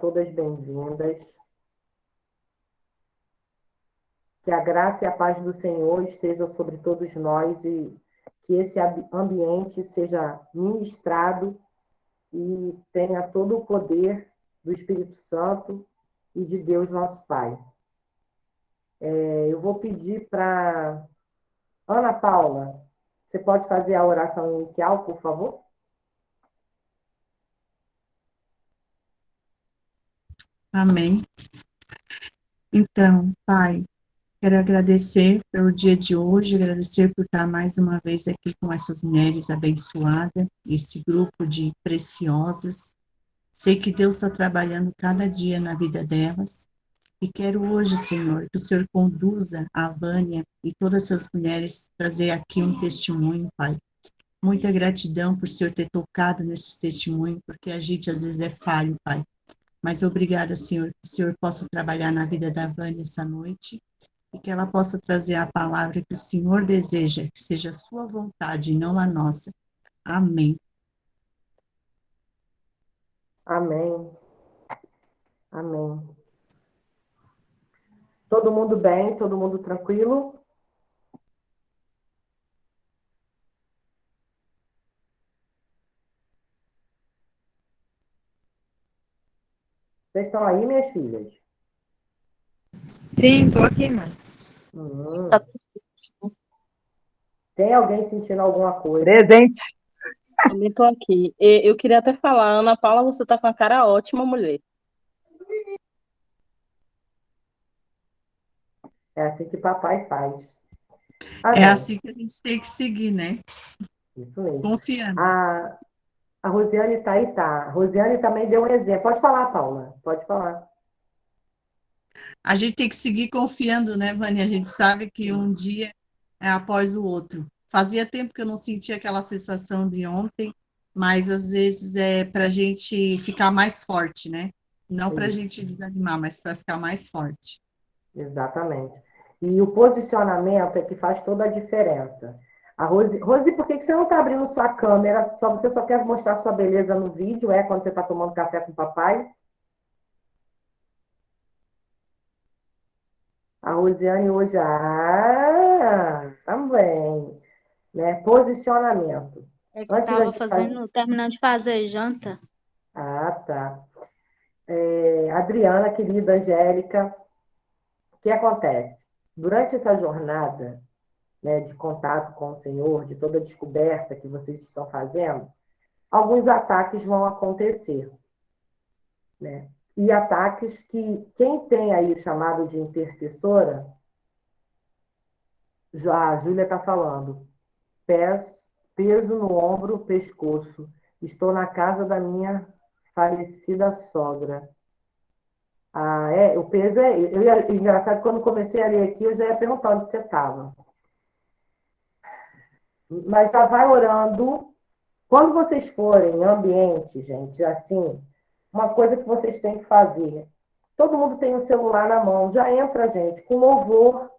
todas bem-vindas. Que a graça e a paz do Senhor estejam sobre todos nós e que esse ambiente seja ministrado e tenha todo o poder do Espírito Santo e de Deus nosso Pai. Eu vou pedir para Ana Paula, você pode fazer a oração inicial, por favor? Amém. Então, Pai, quero agradecer pelo dia de hoje, agradecer por estar mais uma vez aqui com essas mulheres abençoadas, esse grupo de preciosas. Sei que Deus está trabalhando cada dia na vida delas. E quero hoje, Senhor, que o Senhor conduza a Vânia e todas essas mulheres trazer aqui um testemunho, Pai. Muita gratidão por o Senhor ter tocado nesses testemunhos, porque a gente às vezes é falho, Pai. Mas obrigada, Senhor, que o Senhor possa trabalhar na vida da Vânia essa noite e que ela possa trazer a palavra que o Senhor deseja, que seja a sua vontade e não a nossa. Amém. Amém. Amém. Todo mundo bem? Todo mundo tranquilo? Vocês estão aí, minhas filhas? Sim, tô aqui, mãe. Hum. Tem alguém sentindo alguma coisa? Presente. Também tô aqui. Eu queria até falar, Ana Paula, você tá com a cara ótima, mulher. É assim que papai faz. É Amém. assim que a gente tem que seguir, né? Isso mesmo. Confiando. A Rosiane está aí, tá. A Rosiane também deu um exemplo. Pode falar, Paula. Pode falar. A gente tem que seguir confiando, né, Vânia? A gente sabe que um dia é após o outro. Fazia tempo que eu não sentia aquela sensação de ontem, mas às vezes é para a gente ficar mais forte, né? Não para a Isso, gente desanimar, mas para ficar mais forte. exatamente. E o posicionamento é que faz toda a diferença. A Rosi, por que você não está abrindo sua câmera? Você só quer mostrar sua beleza no vídeo, quando você está tomando café com o papai? A Rosiane hoje, também, né? Posicionamento. É que eu Antes da tava gente fazer... terminando de fazer janta. Ah, tá. Adriana, querida Angélica, o que acontece? Durante essa jornada, né, de contato com o Senhor, de toda a descoberta que vocês estão fazendo, alguns ataques vão acontecer, né? E ataques que quem tem aí o chamado de intercessora, já a Júlia está falando, peso no ombro, pescoço. Estou na casa da minha falecida sogra. O peso é. Engraçado, quando comecei a ler aqui, eu já ia perguntar onde você estava. Mas já vai orando. Quando vocês forem em ambiente, gente, assim, uma coisa que vocês têm que fazer. Todo mundo tem o celular na mão. Já entra, gente, com louvor.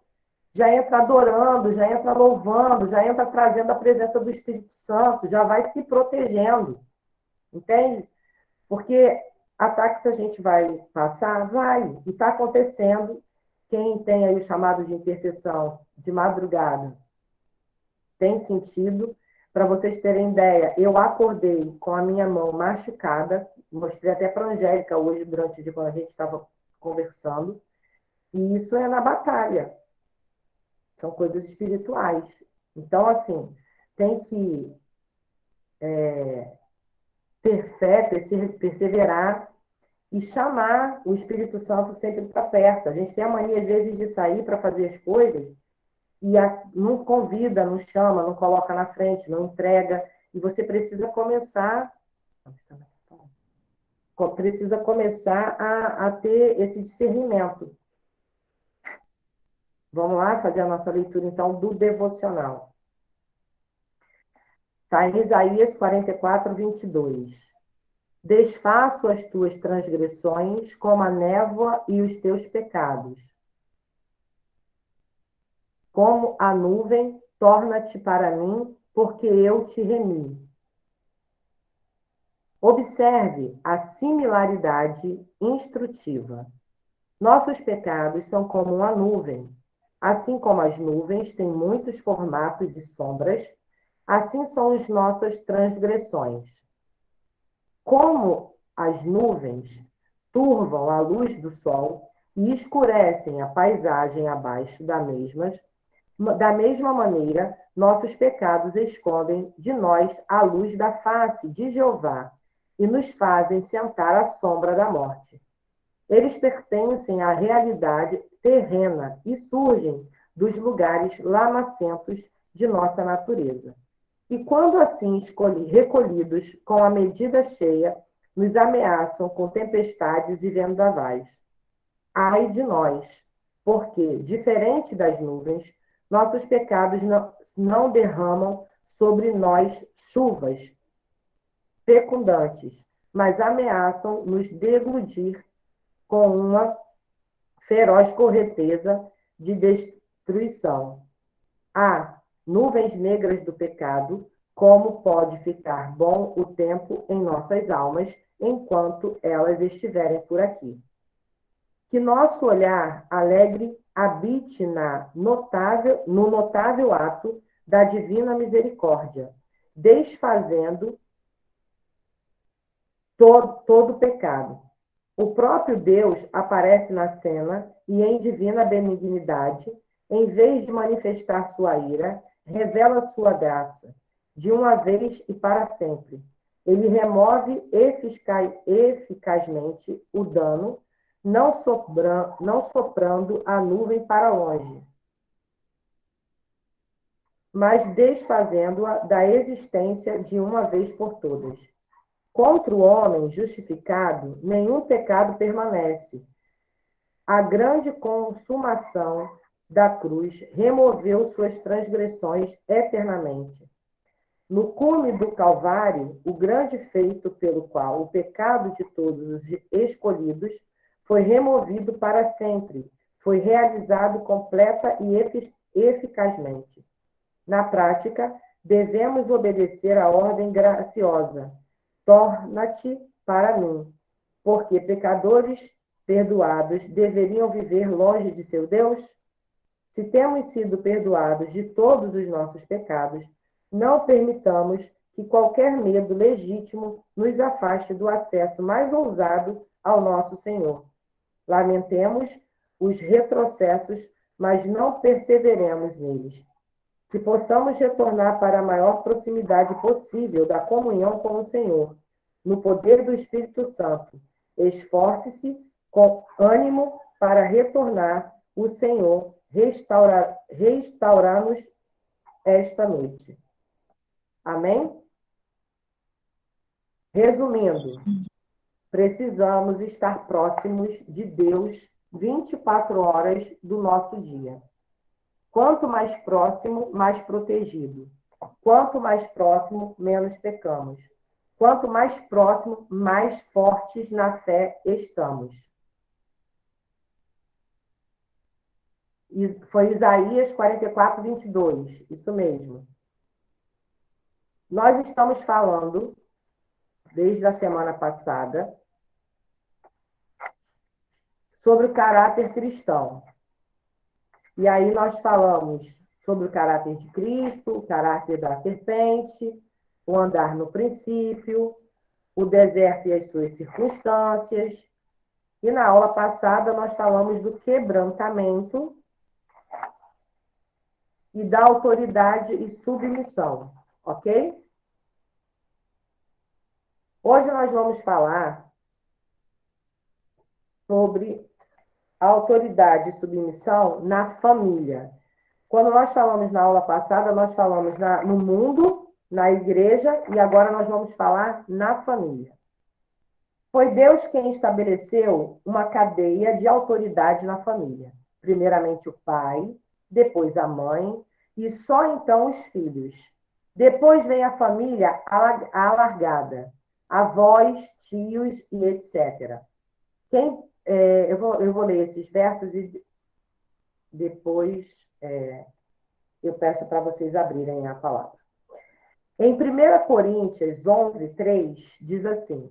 Já entra adorando, já entra louvando, já entra trazendo a presença do Espírito Santo, já vai se protegendo. Entende? Porque ataques a gente vai passar? Vai. E está acontecendo. Quem tem aí o chamado de intercessão de madrugada tem sentido. Para vocês terem ideia, eu acordei com a minha mão machucada, mostrei até para a Angélica hoje, durante o dia, quando a gente estava conversando, e isso é na batalha. São coisas espirituais. Então, assim, tem que ter fé, perseverar e chamar o Espírito Santo sempre para perto. A gente tem a mania, às vezes, de sair para fazer as coisas e não convida, não chama, não coloca na frente, não entrega. E você precisa começar a ter esse discernimento. Vamos lá fazer a nossa leitura, então, do devocional. Está em Isaías 44, 22. Desfaço as tuas transgressões como a névoa e os teus pecados. Como a nuvem, torna-te para mim, porque eu te remi. Observe a similaridade instrutiva. Nossos pecados são como uma nuvem. Assim como as nuvens têm muitos formatos e sombras, assim são as nossas transgressões. Como as nuvens turvam a luz do sol e escurecem a paisagem abaixo da mesma maneira, nossos pecados escondem de nós a luz da face de Jeová e nos fazem sentar à sombra da morte. Eles pertencem à realidade terrena e surgem dos lugares lamacentos de nossa natureza. E quando assim recolhidos com a medida cheia, nos ameaçam com tempestades e vendavais. Ai de nós, porque, diferente das nuvens, nossos pecados não derramam sobre nós chuvas fecundantes, mas ameaçam nos deglutir com uma feroz correnteza de destruição. Nuvens negras do pecado, como pode ficar bom o tempo em nossas almas enquanto elas estiverem por aqui. Que nosso olhar alegre habite no notável ato da divina misericórdia, desfazendo todo pecado. O próprio Deus aparece na cena e, em divina benignidade, em vez de manifestar sua ira, revela sua graça, de uma vez e para sempre. Ele remove eficazmente o dano, não soprando a nuvem para longe, mas desfazendo-a da existência de uma vez por todas. Contra o homem justificado, nenhum pecado permanece. A grande consumação da cruz removeu suas transgressões eternamente. No cume do Calvário, o grande feito pelo qual o pecado de todos os escolhidos foi removido para sempre, foi realizado completa e eficazmente. Na prática, devemos obedecer à ordem graciosa: torna-te para mim, porque pecadores perdoados deveriam viver longe de seu Deus? Se temos sido perdoados de todos os nossos pecados, não permitamos que qualquer medo legítimo nos afaste do acesso mais ousado ao nosso Senhor. Lamentemos os retrocessos, mas não perseveremos neles. Que possamos retornar para a maior proximidade possível da comunhão com o Senhor, no poder do Espírito Santo. Esforce-se com ânimo para retornar. O Senhor restaurar-nos esta noite. Amém? Resumindo, precisamos estar próximos de Deus 24 horas do nosso dia. Quanto mais próximo, mais protegido. Quanto mais próximo, menos pecamos. Quanto mais próximo, mais fortes na fé estamos. Foi Isaías 44, 22. Isso mesmo. Nós estamos falando, desde a semana passada, sobre o caráter cristão. E aí nós falamos sobre o caráter de Cristo, o caráter da serpente, o andar no princípio, o deserto e as suas circunstâncias. E na aula passada nós falamos do quebrantamento e da autoridade e submissão, ok? Hoje nós vamos falar sobre a autoridade e submissão na família. Quando nós falamos na aula passada, nós falamos no mundo, na igreja, e agora nós vamos falar na família. Foi Deus quem estabeleceu uma cadeia de autoridade na família. Primeiramente o pai, depois a mãe, e só então os filhos. Depois vem a família alargada, avós, tios e etc. Eu vou ler esses versos e depois eu peço para vocês abrirem a palavra. Em 1 Coríntios 11:3, diz assim: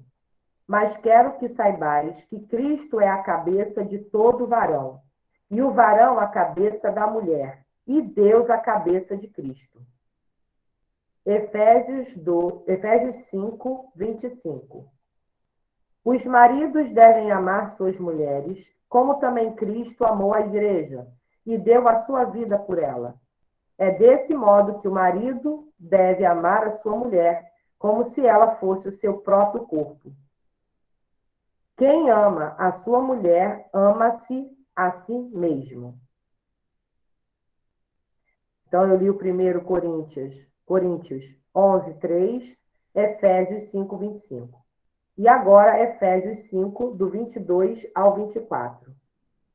Mas quero que saibais que Cristo é a cabeça de todo varão, e o varão a cabeça da mulher, e Deus a cabeça de Cristo. Efésios 5:25. Os maridos devem amar suas mulheres, como também Cristo amou a igreja e deu a sua vida por ela. É desse modo que o marido deve amar a sua mulher, como se ela fosse o seu próprio corpo. Quem ama a sua mulher, ama-se a si mesmo. Então, eu li o 1 Coríntios 11:3, Efésios 5:25. E agora, Efésios 5, do 22 ao 24.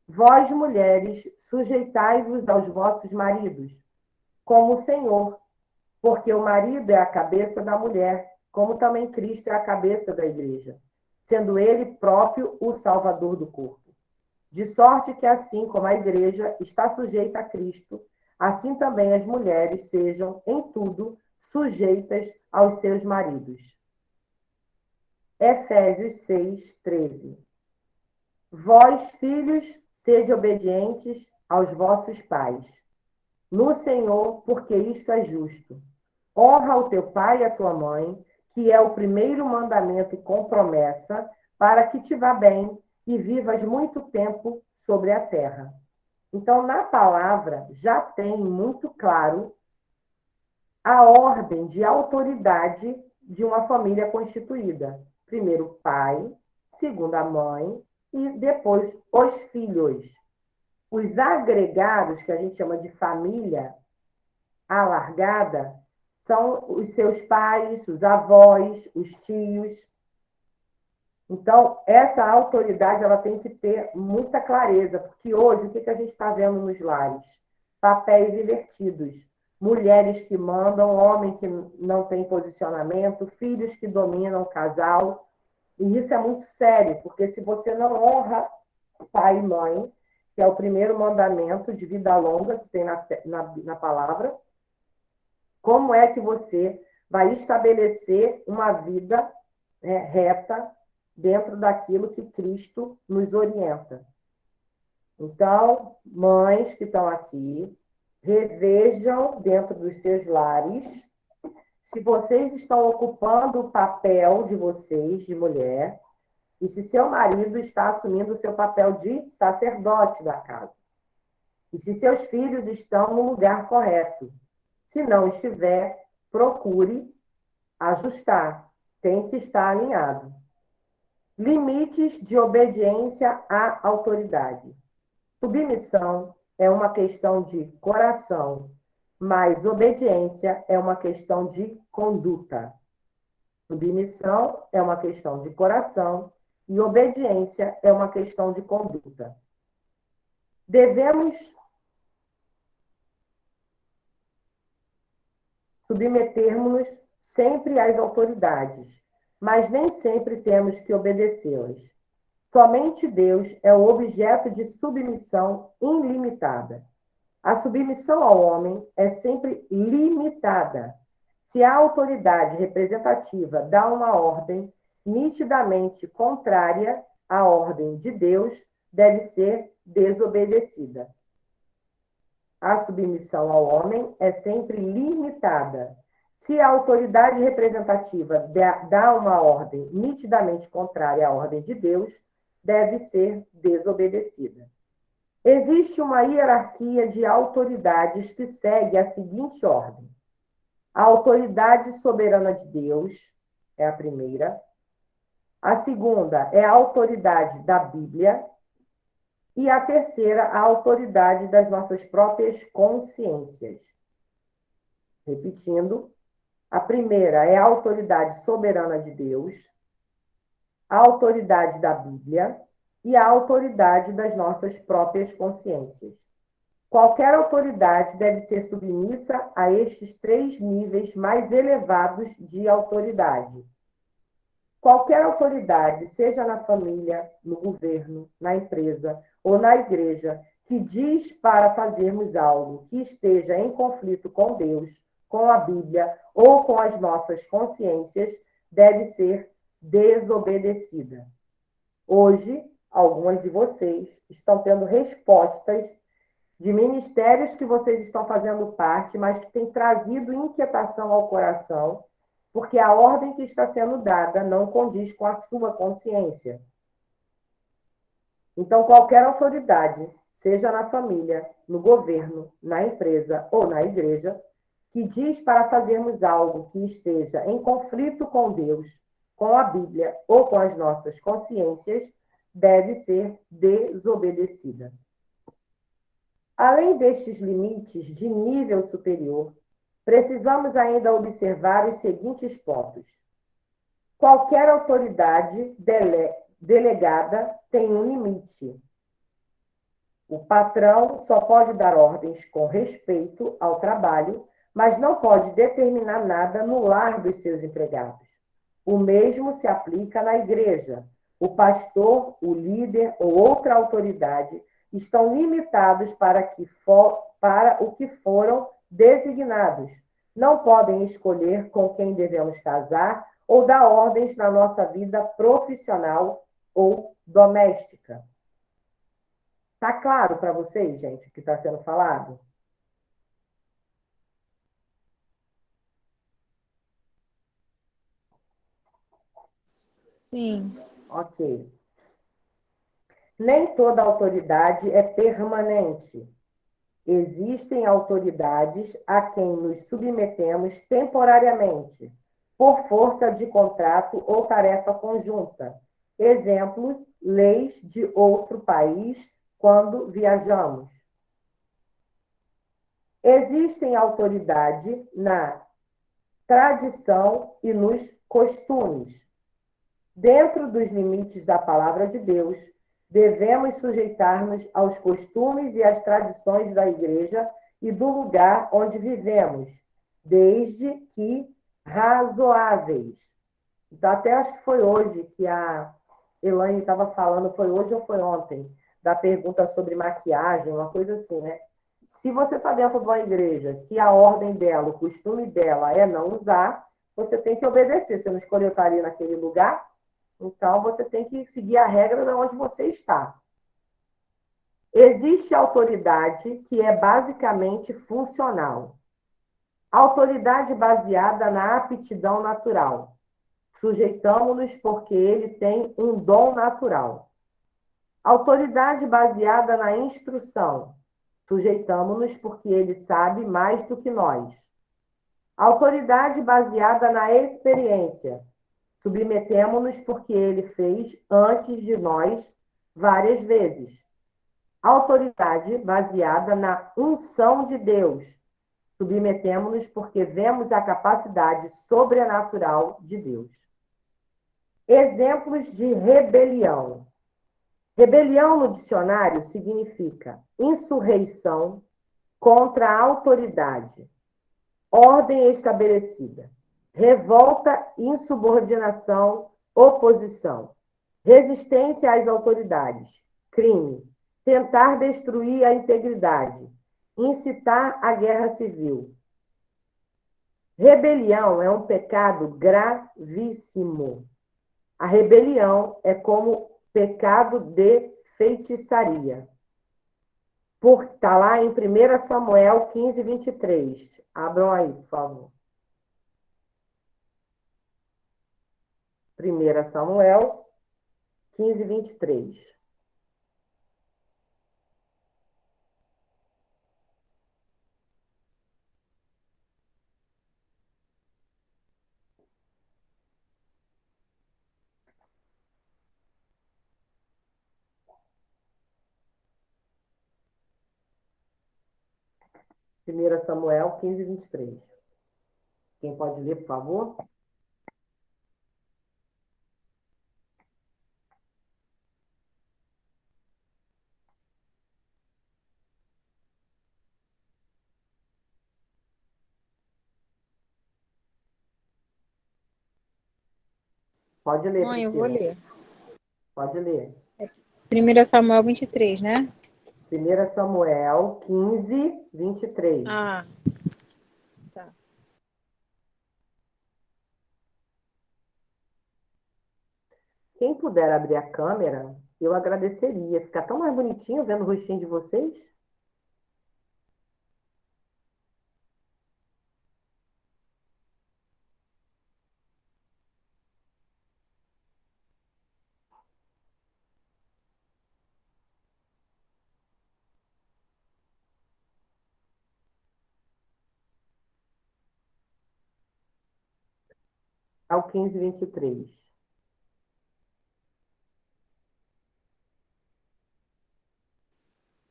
Vós, mulheres, sujeitai-vos aos vossos maridos, como o Senhor, porque o marido é a cabeça da mulher, como também Cristo é a cabeça da igreja, sendo ele próprio o Salvador do corpo. De sorte que, assim como a igreja está sujeita a Cristo, assim também as mulheres sejam, em tudo, sujeitas aos seus maridos. Efésios 6:13. Vós, filhos, sede obedientes aos vossos pais, no Senhor, porque isto é justo. Honra o teu pai e a tua mãe, que é o primeiro mandamento com promessa, para que te vá bem e vivas muito tempo sobre a terra. Então, na palavra, já tem muito claro a ordem de autoridade de uma família constituída. Primeiro o pai, segundo a mãe e depois os filhos. Os agregados, que a gente chama de família alargada, são os seus pais, os avós, os tios. Então, essa autoridade ela tem que ter muita clareza, porque hoje, o que a gente está vendo nos lares? Papéis invertidos. Mulheres que mandam, homem que não tem posicionamento, filhos que dominam o casal. E isso é muito sério, porque se você não honra pai e mãe, que é o primeiro mandamento de vida longa que tem na palavra, como é que você vai estabelecer uma vida reta dentro daquilo que Cristo nos orienta? Então, mães que estão aqui, revejam dentro dos seus lares se vocês estão ocupando o papel de vocês, de mulher, e se seu marido está assumindo o seu papel de sacerdote da casa. E se seus filhos estão no lugar correto. Se não estiver, procure ajustar. Tem que estar alinhado. Limites de obediência à autoridade. Submissão é uma questão de coração, mas obediência é uma questão de conduta. Submissão é uma questão de coração e obediência é uma questão de conduta. Devemos submetermos-nos sempre às autoridades, mas nem sempre temos que obedecê-las. Somente Deus é o objeto de submissão ilimitada. A submissão ao homem é sempre limitada. Se a autoridade representativa dá uma ordem nitidamente contrária à ordem de Deus, deve ser desobedecida. A submissão ao homem é sempre limitada. Se a autoridade representativa dá uma ordem nitidamente contrária à ordem de Deus, deve ser desobedecida. Existe uma hierarquia de autoridades que segue a seguinte ordem. A autoridade soberana de Deus é a primeira. A segunda é a autoridade da Bíblia. E a terceira, a autoridade das nossas próprias consciências. Repetindo, a primeira é a autoridade soberana de Deus, a autoridade da Bíblia e a autoridade das nossas próprias consciências. Qualquer autoridade deve ser submissa a estes 3 níveis mais elevados de autoridade. Qualquer autoridade, seja na família, no governo, na empresa ou na igreja, que diz para fazermos algo que esteja em conflito com Deus, com a Bíblia ou com as nossas consciências deve ser desobedecida. Hoje, algumas de vocês estão tendo respostas de ministérios que vocês estão fazendo parte, mas que têm trazido inquietação ao coração, porque a ordem que está sendo dada não condiz com a sua consciência. Então, qualquer autoridade, seja na família, no governo, na empresa ou na igreja, que diz para fazermos algo que esteja em conflito com Deus, com a Bíblia ou com as nossas consciências, deve ser desobedecida. Além destes limites de nível superior, precisamos ainda observar os seguintes pontos. Qualquer autoridade delegada tem um limite. O patrão só pode dar ordens com respeito ao trabalho, mas não pode determinar nada no lar dos seus empregados. O mesmo se aplica na igreja. O pastor, o líder ou outra autoridade estão limitados para o que foram designados. Não podem escolher com quem devemos casar ou dar ordens na nossa vida profissional ou doméstica. Está claro para vocês, gente, o que está sendo falado? Sim. Ok. Nem toda autoridade é permanente. Existem autoridades a quem nos submetemos temporariamente, por força de contrato ou tarefa conjunta. Exemplo, leis de outro país quando viajamos. Existem autoridade na tradição e nos costumes. Dentro dos limites da palavra de Deus, devemos sujeitar-nos aos costumes e às tradições da igreja e do lugar onde vivemos, desde que razoáveis. Então, até acho que foi hoje que a Elaine estava falando, foi hoje ou foi ontem, da pergunta sobre maquiagem, uma coisa assim, né? Se você está dentro de uma igreja que a ordem dela, o costume dela é não usar, você tem que obedecer. Você não escolheu estar ali naquele lugar, então você tem que seguir a regra de onde você está. Existe autoridade que é basicamente funcional. Autoridade baseada na aptidão natural. Sujeitamos-nos porque ele tem um dom natural. Autoridade baseada na instrução. Sujeitamos-nos porque ele sabe mais do que nós. Autoridade baseada na experiência. Submetemo-nos porque ele fez antes de nós várias vezes. Autoridade baseada na unção de Deus. Submetemo-nos porque vemos a capacidade sobrenatural de Deus. Exemplos de rebelião. Rebelião no dicionário significa insurreição contra a autoridade, ordem estabelecida, revolta, insubordinação, oposição, resistência às autoridades, crime, tentar destruir a integridade, incitar a guerra civil. Rebelião é um pecado gravíssimo. A rebelião é como pecado de feitiçaria. Está lá em 1 Samuel 15, 23. Abram aí, por favor. 1 Samuel 15, 23. Primeira Samuel 15, 23. Quem pode ler, por favor? Pode ler, Mãe, eu Priscila. vou ler. Pode ler. 1 Samuel 23, né? 1 Samuel 15, 23. Ah, tá. Quem puder abrir a câmera, eu agradeceria. Fica tão mais bonitinho vendo o rostinho de vocês. Ao 15:23.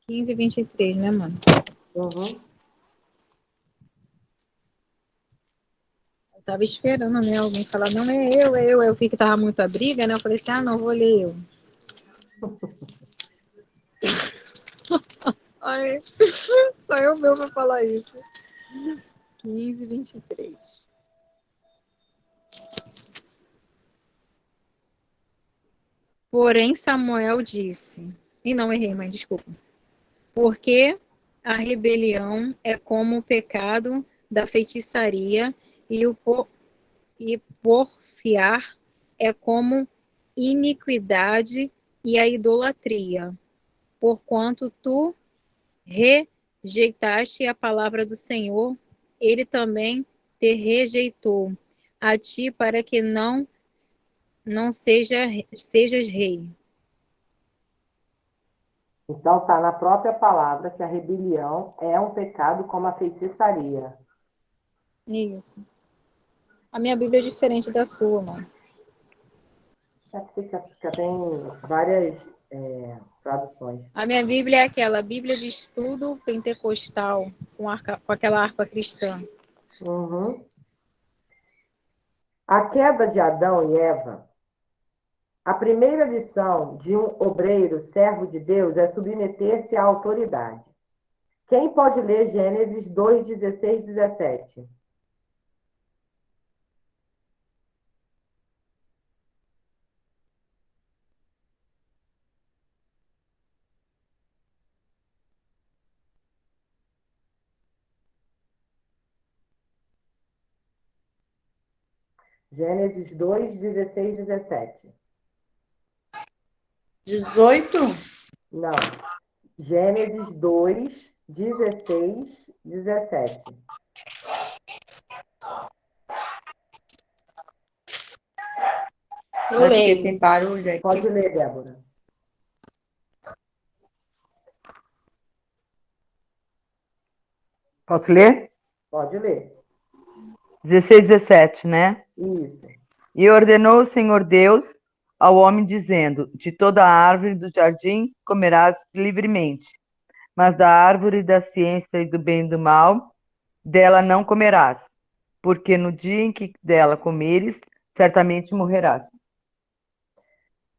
15:23, né, mano? Uhum. Eu tava esperando, né? Alguém falar, não, é eu, é eu. Aí eu vi que tava muita briga, né? Eu falei assim, ah, não, vou ler eu. Ai, só eu mesmo pra falar isso. 15:23. Porém, Samuel disse, e não errei, mas desculpa. Porque a rebelião é como o pecado da feitiçaria e porfiar é como iniquidade e a idolatria. Porquanto tu rejeitaste a palavra do Senhor, ele também te rejeitou a ti para que não sejas rei. Então, está na própria palavra que a rebelião é um pecado como a feitiçaria. Isso. A minha Bíblia é diferente da sua, mãe. Tem várias traduções. A minha Bíblia é aquela Bíblia de estudo pentecostal, com aquela harpa cristã. Uhum. A queda de Adão e Eva. A primeira lição de um obreiro, servo de Deus, é submeter-se à autoridade. Quem pode ler Gênesis 2, 16, 17? Gênesis 2, 16, 17. 18? Não. Gênesis 2, 16, 17. Eu Porque leio. tem barulho aqui. Pode ler, Débora. Posso ler? Pode ler. 16, 17, né? Isso. E ordenou o Senhor Deus ao homem, dizendo: de toda a árvore do jardim comerás livremente, mas da árvore da ciência e do bem e do mal, dela não comerás, porque no dia em que dela comeres, certamente morrerás.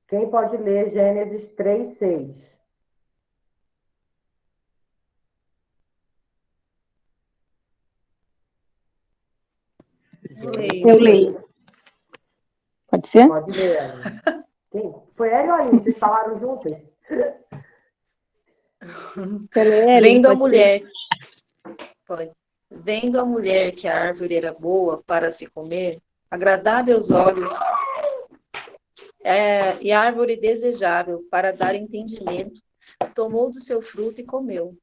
Quem pode ler Gênesis 3, 6? Eu leio. Pode ser? Pode ler, Aline. Quem? Foi ela ou a Aline? Vocês falaram juntas? Vendo a mulher. Pode. Vendo a mulher que a árvore era boa para se comer, agradável aos olhos, e árvore desejável para dar entendimento, tomou do seu fruto e comeu.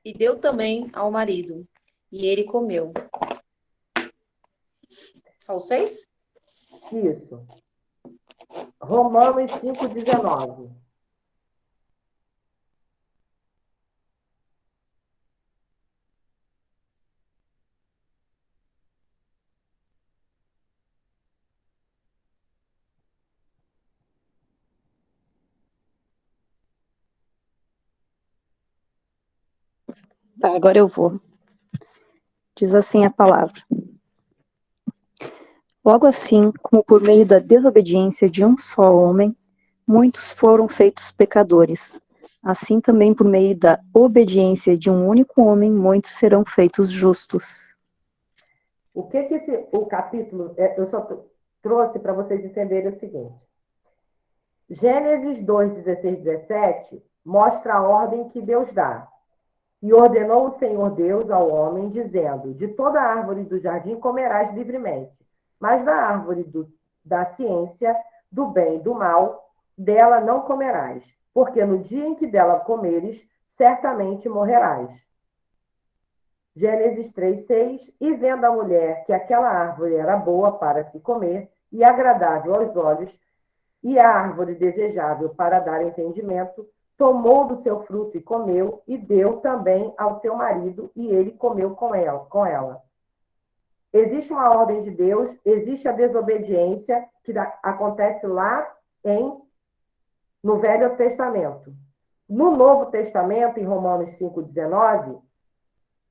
E deu também ao marido, e ele comeu. Só os 6? Isso. Romanos 5, 19. Tá, agora eu vou. Diz assim a palavra. Logo assim, como por meio da desobediência de um só homem, muitos foram feitos pecadores, assim também por meio da obediência de um único homem, muitos serão feitos justos. O que o capítulo... Eu só trouxe para vocês entenderem o seguinte. Gênesis 2, 16, 17 mostra a ordem que Deus dá. E ordenou o Senhor Deus ao homem, dizendo: de toda árvore do jardim comerás livremente, mas da árvore da ciência do bem e do mal, dela não comerás, porque no dia em que dela comeres, certamente morrerás. Gênesis 3:6. E vendo a mulher que aquela árvore era boa para se comer e agradável aos olhos, e a árvore desejável para dar entendimento, tomou do seu fruto e comeu, e deu também ao seu marido, e ele comeu com ela. Existe uma ordem de Deus, existe a desobediência que acontece lá no Velho Testamento. No Novo Testamento, em Romanos 5,19,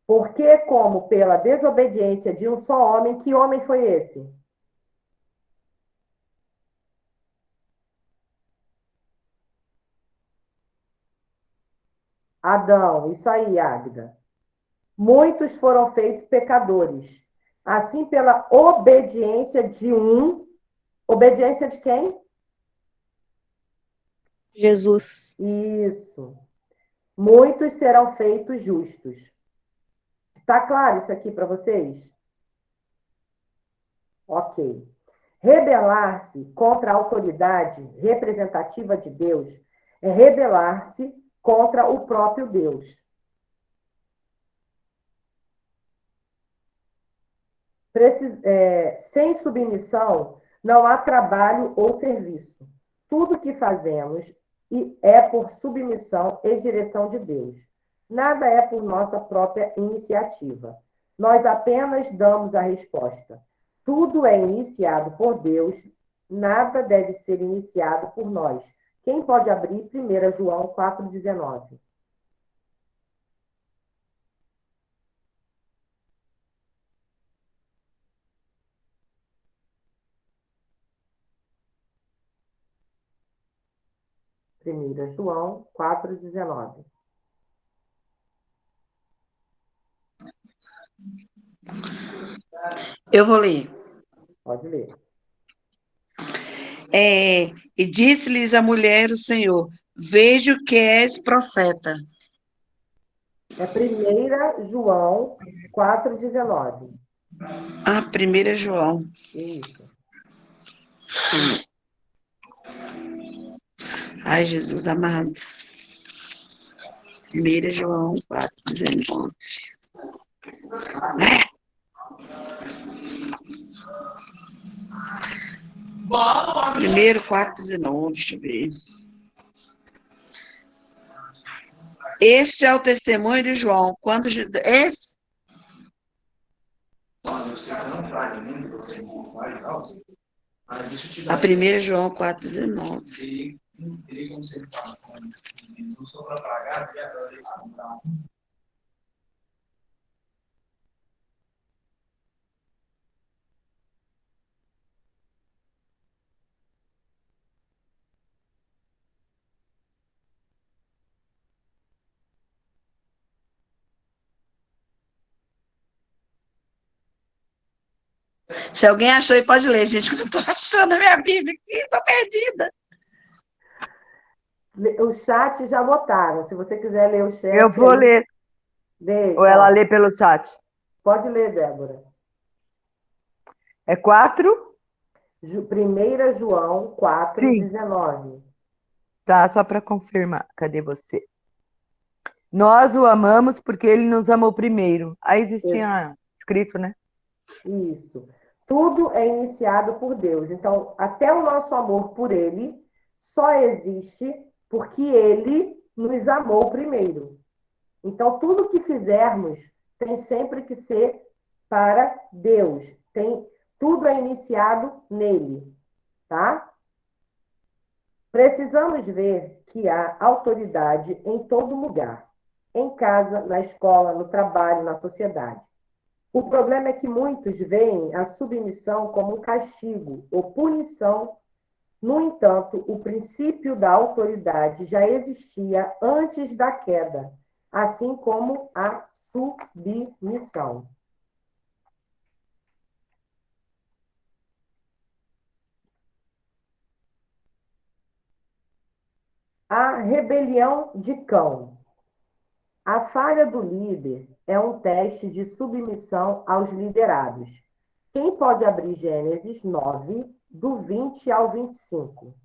porque como pela desobediência de um só homem, que homem foi esse? Adão, isso aí, Águida. Muitos foram feitos pecadores. Assim, pela obediência de um. Obediência de quem? Jesus. Isso. Muitos serão feitos justos. Está claro isso aqui para vocês? Ok. Rebelar-se contra a autoridade representativa de Deus é rebelar-se contra o próprio Deus. Sem submissão, não há trabalho ou serviço. Tudo que fazemos é por submissão e direção de Deus. Nada é por nossa própria iniciativa. Nós apenas damos a resposta. Tudo é iniciado por Deus, nada deve ser iniciado por nós. Quem pode abrir 1 João 4,19? Primeira João 4,19. Eu vou ler. Pode ler. E disse-lhes a mulher o Senhor: vejo que és profeta. É 1 João 4,19. 1 João. Isso. Ai, Jesus amado. 1 João 4,19. 4,19, deixa eu ver. Este é o testemunho de João. Quando esse... A 1 João 4,19. Se alguém achou, aí pode ler, gente, que eu não estou achando a minha Bíblia aqui, estou perdida. O chat já botaram. Se você quiser ler o chat... Eu vou ler. Lê, ou ela lê pelo chat? Pode ler, Débora. É 4? 1 João 4,19. Tá, só para confirmar. Cadê você? Nós o amamos porque ele nos amou primeiro. Aí existia escrito, né? Isso. Tudo é iniciado por Deus. Então, até o nosso amor por ele só existe porque ele nos amou primeiro. Então, tudo que fizermos tem sempre que ser para Deus. Tudo é iniciado nele, tá? Precisamos ver que há autoridade em todo lugar. Em casa, na escola, no trabalho, na sociedade. O problema é que muitos veem a submissão como um castigo ou punição. No entanto, o princípio da autoridade já existia antes da queda, assim como a submissão. A rebelião de Cão. A falha do líder é um teste de submissão aos liderados. Quem pode abrir Gênesis 9, do 20 ao 25.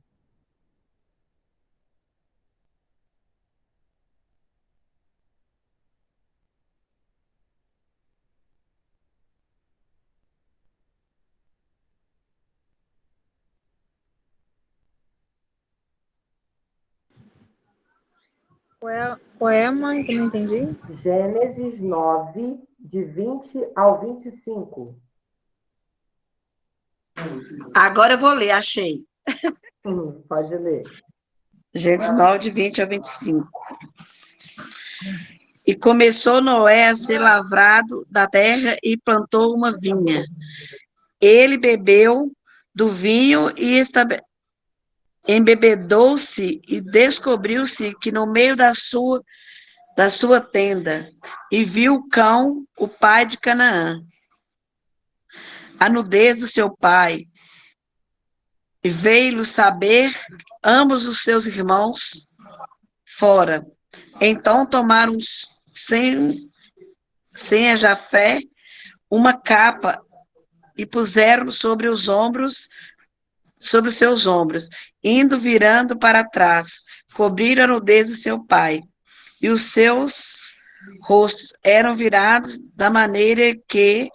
Qual é, mãe? Que eu não entendi. Gênesis 9, de 20 ao 25. Agora eu vou ler, achei. Pode ler. Gênesis 9, de 20 a 25. E começou Noé a ser lavrado da terra e plantou uma vinha. Ele bebeu do vinho e embebedou-se e descobriu-se que no meio da sua tenda, e viu Cão, o pai de Canaã, a nudez do seu pai, e veio-lhe saber ambos os seus irmãos fora. Então tomaram sem a Jafé uma capa e puseram sobre os seus ombros, virando para trás, cobriram a nudez do seu pai, e os seus rostos eram virados da maneira que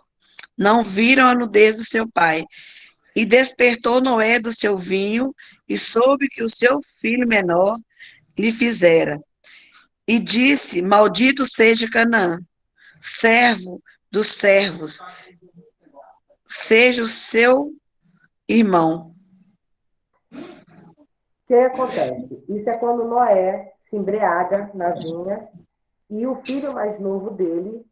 não viram a nudez do seu pai. E despertou Noé do seu vinho, e soube que o seu filho menor lhe fizera. E disse: Maldito seja Canaã, servo dos servos, seja o seu irmão. O que acontece? Isso é quando Noé se embriaga na vinha e o filho mais novo dele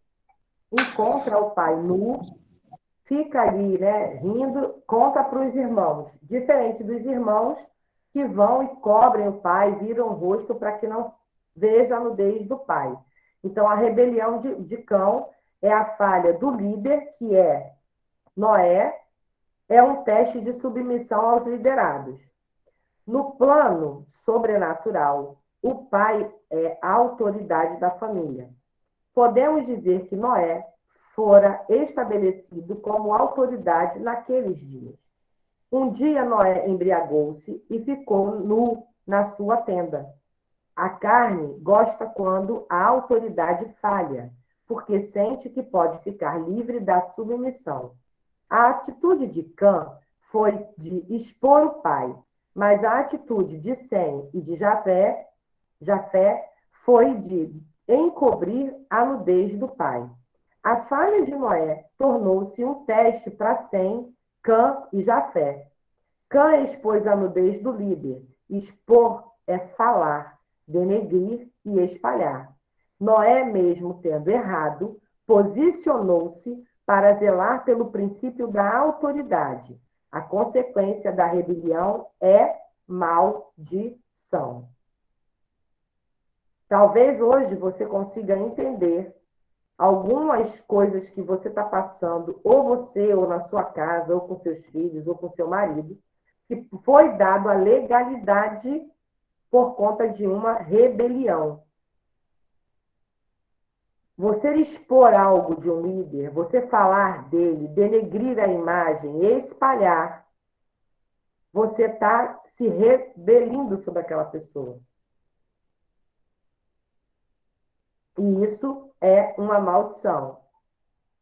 encontra o pai nu, fica ali, né, rindo, conta para os irmãos. Diferente dos irmãos que vão e cobrem o pai, viram o rosto para que não veja a nudez do pai. Então, a rebelião de Cão é a falha do líder, que é Noé, é um teste de submissão aos liderados. No plano sobrenatural, o pai é a autoridade da família. Podemos dizer que Noé fora estabelecido como autoridade naqueles dias. Um dia Noé embriagou-se e ficou nu na sua tenda. A carne gosta quando a autoridade falha, porque sente que pode ficar livre da submissão. A atitude de Cã foi de expor o pai, mas a atitude de Sem e de Jafé foi de encobrir a nudez do pai. A falha de Noé tornou-se um teste para Sem, Cã e Jafé. Cã expôs a nudez do líder. Expor é falar, denegrir e espalhar. Noé, mesmo tendo errado, posicionou-se para zelar pelo princípio da autoridade. A consequência da rebelião é maldição. Talvez hoje você consiga entender algumas coisas que você está passando, ou você, ou na sua casa, ou com seus filhos, ou com seu marido, que foi dado a legalidade por conta de uma rebelião. Você expor algo de um líder, você falar dele, denegrir a imagem, espalhar, você está se rebelando sobre aquela pessoa. E isso é uma maldição.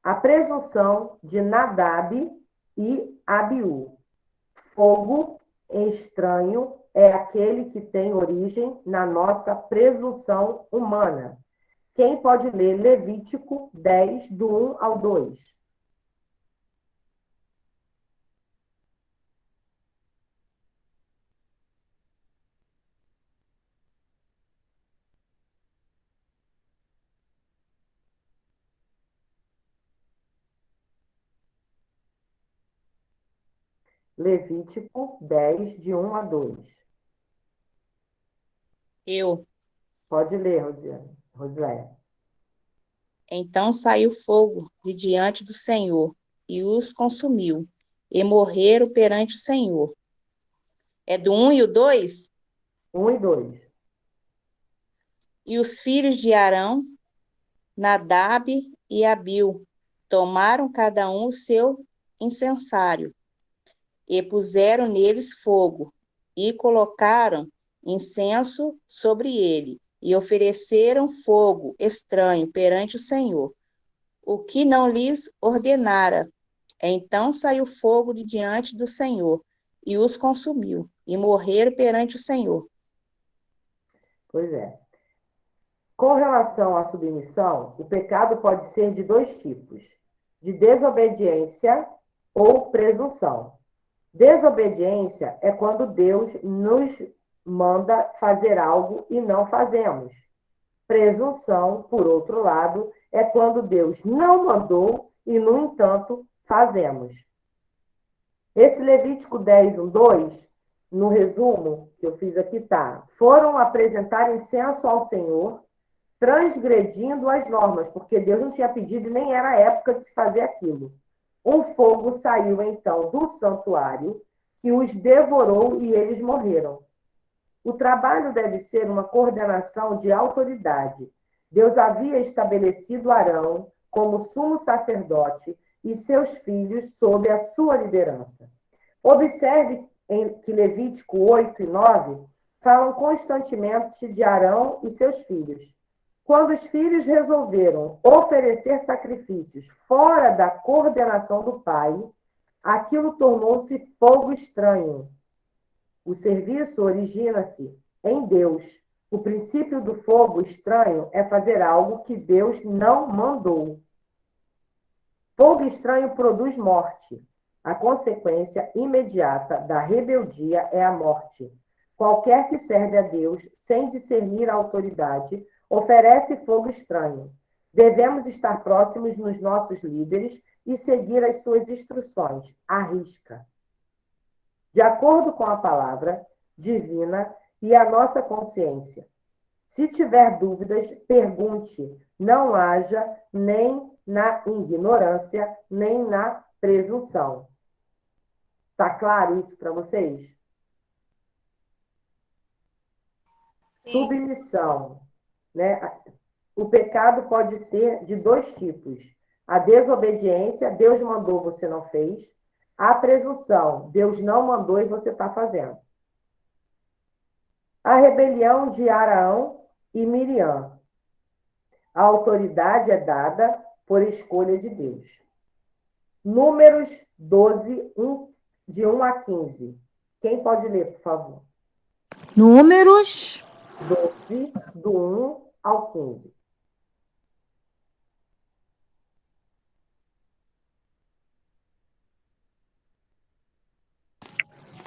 A presunção de Nadab e Abiú. Fogo estranho é aquele que tem origem na nossa presunção humana. Quem pode ler Levítico 10, do 1 ao 2? Levítico 10, de 1 a 2. Eu. Pode ler, Rosiléia. Então saiu fogo de diante do Senhor e os consumiu, e morreram perante o Senhor. É do 1 e o 2? 1 e 2. E os filhos de Arão, Nadab e Abiú, tomaram cada um o seu incensário, e puseram neles fogo, e colocaram incenso sobre ele, e ofereceram fogo estranho perante o Senhor, o que não lhes ordenara. Então saiu fogo de diante do Senhor, e os consumiu, e morreram perante o Senhor. Pois é. Com relação à submissão, o pecado pode ser de dois tipos: de desobediência ou presunção. Desobediência é quando Deus nos manda fazer algo e não fazemos. Presunção, por outro lado, é quando Deus não mandou e, no entanto, fazemos. Esse Levítico 10, 1, 2, no resumo que eu fiz aqui, tá: foram apresentar incenso ao Senhor, transgredindo as normas, porque Deus não tinha pedido e nem era a época de se fazer aquilo. Um fogo saiu, então, do santuário, que os devorou e eles morreram. O trabalho deve ser uma coordenação de autoridade. Deus havia estabelecido Arão como sumo sacerdote e seus filhos sob a sua liderança. Observe que Levítico 8 e 9 falam constantemente de Arão e seus filhos. Quando os filhos resolveram oferecer sacrifícios fora da coordenação do pai, aquilo tornou-se fogo estranho. O serviço origina-se em Deus. O princípio do fogo estranho é fazer algo que Deus não mandou. Fogo estranho produz morte. A consequência imediata da rebeldia é a morte. Qualquer que serve a Deus sem discernir a autoridade oferece fogo estranho. Devemos estar próximos nos nossos líderes e seguir as suas instruções, à risca. De acordo com a palavra divina e a nossa consciência. Se tiver dúvidas, pergunte. Não haja nem na ignorância, nem na presunção. Está claro isso para vocês? Sim. Submissão. Né? O pecado pode ser de dois tipos: a desobediência, Deus mandou, você não fez; a presunção, Deus não mandou e você está fazendo. A rebelião de Arão e Miriam. A autoridade é dada por escolha de Deus. Números 12, de 1 a 15. Quem pode ler, por favor? Números 12, do 1 ao 15.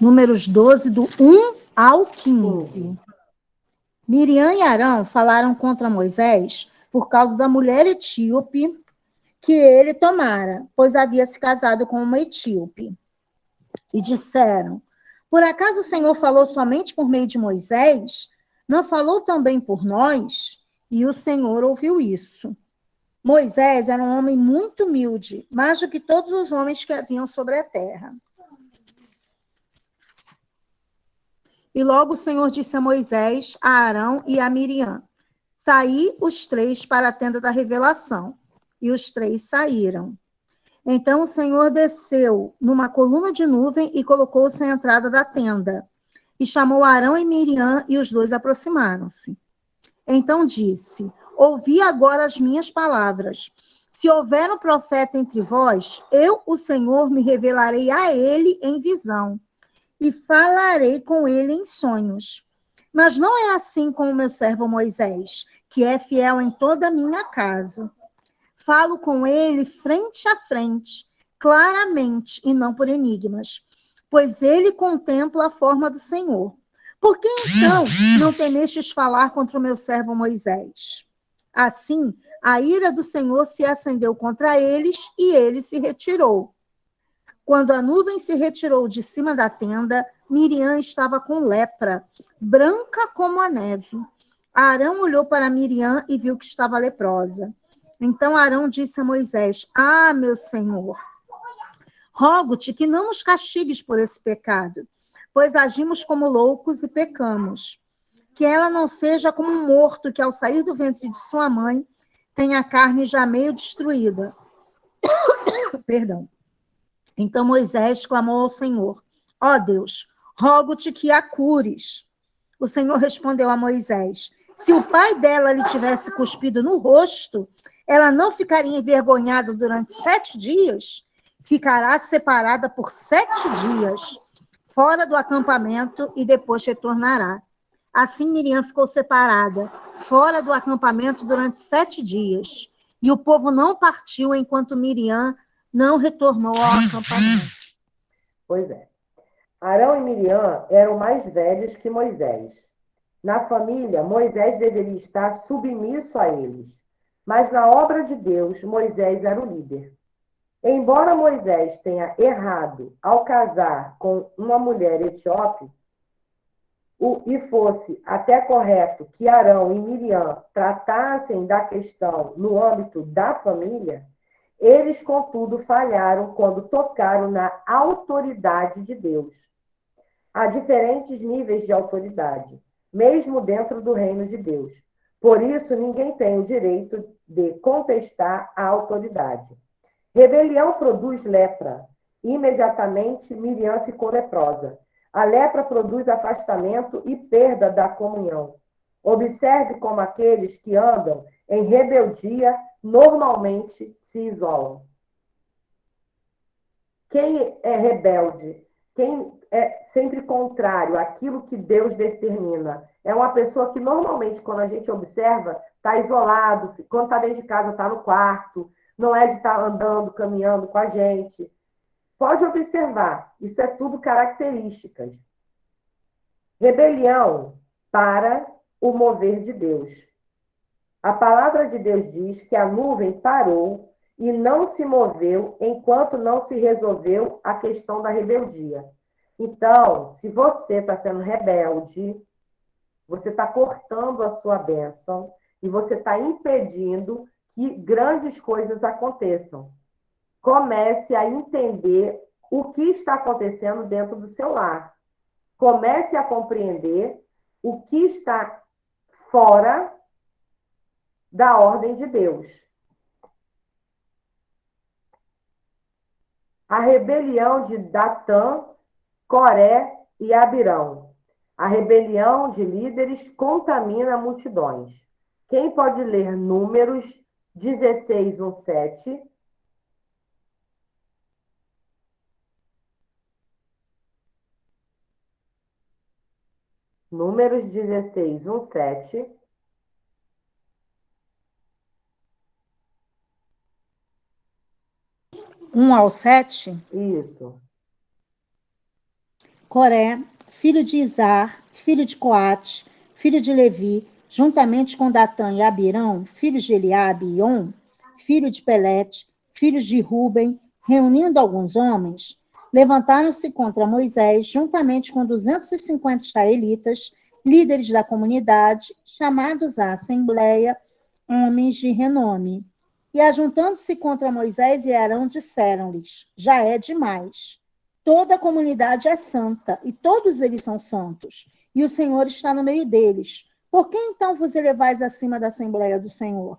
Números 12, do 1 ao 15. Miriam e Arão falaram contra Moisés por causa da mulher etíope que ele tomara, pois havia se casado com uma etíope. E disseram: por acaso o Senhor falou somente por meio de Moisés? Não falou também por nós? E o Senhor ouviu isso. Moisés era um homem muito humilde, mais do que todos os homens que haviam sobre a terra. E logo o Senhor disse a Moisés, a Arão e a Miriam: saí os três para a tenda da revelação. E os três saíram. Então o Senhor desceu numa coluna de nuvem e colocou-se à entrada da tenda. E chamou Arão e Miriam, e os dois aproximaram-se. Então disse: ouvi agora as minhas palavras. Se houver um profeta entre vós, eu, o Senhor, me revelarei a ele em visão, e falarei com ele em sonhos. Mas não é assim com o meu servo Moisés, que é fiel em toda a minha casa. Falo com ele frente a frente, claramente, e não por enigmas, pois ele contempla a forma do Senhor. Por que então não temestes falar contra o meu servo Moisés? Assim, a ira do Senhor se acendeu contra eles, e ele se retirou. Quando a nuvem se retirou de cima da tenda, Miriam estava com lepra, branca como a neve. Arão olhou para Miriam e viu que estava leprosa. Então Arão disse a Moisés: ah, meu senhor, rogo-te que não nos castigues por esse pecado, pois agimos como loucos e pecamos. Que ela não seja como um morto que, ao sair do ventre de sua mãe, tem a carne já meio destruída. Perdão. Então Moisés clamou ao Senhor: Ó Deus, rogo-te que a cures. O Senhor respondeu a Moisés: se o pai dela lhe tivesse cuspido no rosto, ela não ficaria envergonhada durante 7 dias? Ficará separada por 7 dias, fora do acampamento, e depois retornará. Assim Miriam ficou separada, fora do acampamento, durante 7 dias. E o povo não partiu enquanto Miriam não retornou ao acampamento. Pois é. Arão e Miriam eram mais velhos que Moisés. Na família, Moisés deveria estar submisso a eles. Mas na obra de Deus, Moisés era o líder. Embora Moisés tenha errado ao casar com uma mulher etíope, e fosse até correto que Arão e Miriam tratassem da questão no âmbito da família, eles, contudo, falharam quando tocaram na autoridade de Deus. Há diferentes níveis de autoridade, mesmo dentro do reino de Deus. Por isso, ninguém tem o direito de contestar a autoridade. Rebelião produz lepra. Imediatamente, Miriam ficou leprosa. A lepra produz afastamento e perda da comunhão. Observe como aqueles que andam em rebeldia normalmente se isolam. Quem é rebelde, quem é sempre contrário àquilo que Deus determina, é uma pessoa que normalmente, quando a gente observa, está isolado, quando está dentro de casa, está no quarto, não é de estar andando, caminhando com a gente. Pode observar, isso é tudo características. Rebelião para o mover de Deus. A palavra de Deus diz que a nuvem parou e não se moveu enquanto não se resolveu a questão da rebeldia. Então, se você está sendo rebelde, você está cortando a sua bênção e você está impedindo que grandes coisas aconteçam. Comece a entender o que está acontecendo dentro do seu lar. Comece a compreender o que está fora da ordem de Deus. A rebelião de Datã, Coré e Abirão. A rebelião de líderes contamina multidões. Quem pode ler Números 16, 1, 7? Números 16, 1, 7. Um ao 7. Isso. Coré, filho de Izar, filho de Coate, filho de Levi, juntamente com Datã e Abirão, filhos de Eliabe e On, filho de Pelete, filhos de Ruben, reunindo alguns homens, levantaram-se contra Moisés, juntamente com 250 israelitas, líderes da comunidade, chamados à assembleia, homens de renome. E, ajuntando-se contra Moisés e Arão, disseram-lhes: já é demais. Toda a comunidade é santa, e todos eles são santos, e o Senhor está no meio deles. Por que então vos elevais acima da assembleia do Senhor?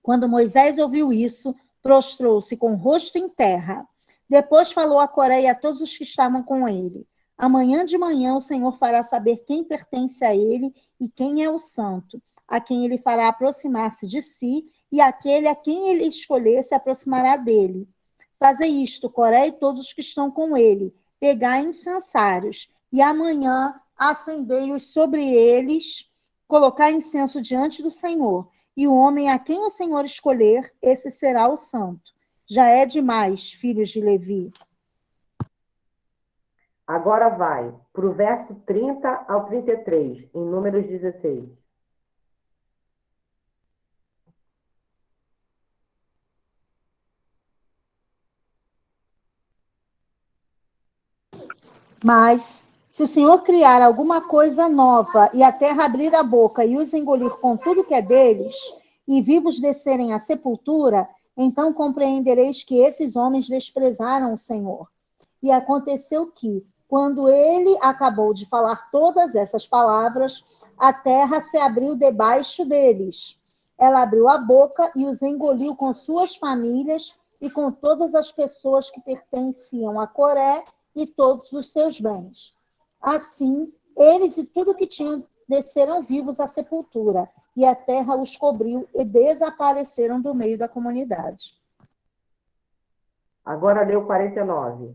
Quando Moisés ouviu isso, prostrou-se com o rosto em terra. Depois falou a Coré e a todos os que estavam com ele: amanhã de manhã o Senhor fará saber quem pertence a ele e quem é o santo, a quem ele fará aproximar-se de si, e aquele a quem ele escolher se aproximará dele. Fazei isto, Coré e todos os que estão com ele. Pegai incensários, e amanhã acendei-os sobre eles, colocai incenso diante do Senhor. E o homem a quem o Senhor escolher, esse será o santo. Já é demais, filhos de Levi. Agora vai para o verso 30 ao 33, em Números 16. Mas, se o Senhor criar alguma coisa nova, e a terra abrir a boca e os engolir com tudo que é deles, e vivos descerem à sepultura, então compreendereis que esses homens desprezaram o Senhor. E aconteceu que, quando ele acabou de falar todas essas palavras, a terra se abriu debaixo deles. Ela abriu a boca e os engoliu com suas famílias e com todas as pessoas que pertenciam a Coré e todos os seus bens. Assim, eles e tudo que tinham desceram vivos à sepultura, e a terra os cobriu e desapareceram do meio da comunidade. Agora leu 49.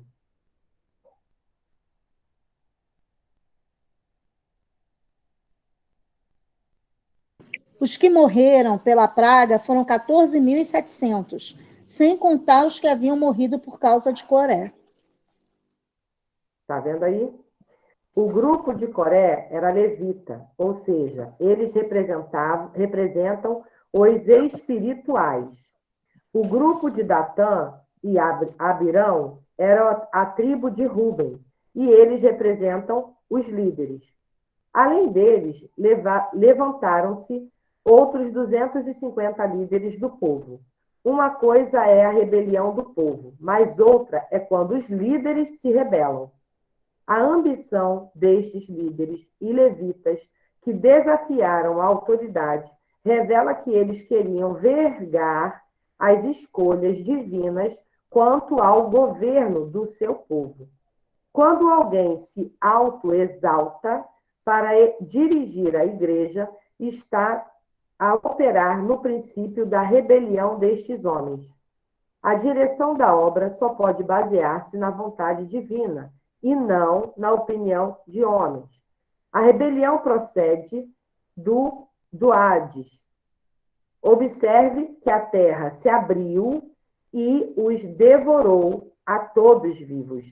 Os que morreram pela praga foram 14.700, sem contar os que haviam morrido por causa de Coré. Está vendo aí? O grupo de Coré era levita, ou seja, eles representam os espirituais. O grupo de Datã e Abirão era a tribo de Ruben, e eles representam os líderes. Além deles, levantaram-se outros 250 líderes do povo. Uma coisa é a rebelião do povo, mas outra é quando os líderes se rebelam. A ambição destes líderes e levitas que desafiaram a autoridade revela que eles queriam vergar as escolhas divinas quanto ao governo do seu povo. Quando alguém se autoexalta para dirigir a igreja, está a operar no princípio da rebelião destes homens. A direção da obra só pode basear-se na vontade divina e não na opinião de homens. A rebelião procede do Hades. Observe que a terra se abriu e os devorou a todos vivos.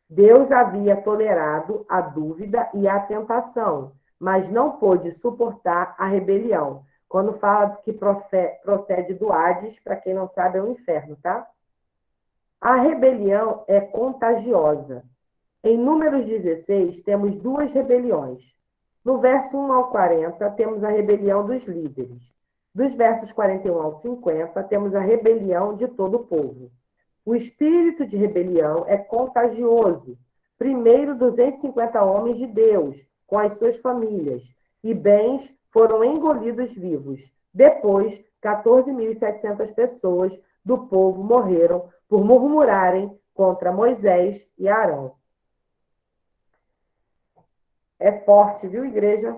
Deus havia tolerado a dúvida e a tentação, mas não pôde suportar a rebelião. Quando fala que procede do Hades, para quem não sabe, é o inferno, tá? A rebelião é contagiosa. Em Números 16, temos duas rebeliões. No verso 1 ao 40, temos a rebelião dos líderes. Dos versos 41 ao 50, temos a rebelião de todo o povo. O espírito de rebelião é contagioso. Primeiro, 250 homens de Deus, com as suas famílias, e bens foram engolidos vivos. Depois, 14.700 pessoas do povo morreram por murmurarem contra Moisés e Arão. É forte, viu, igreja?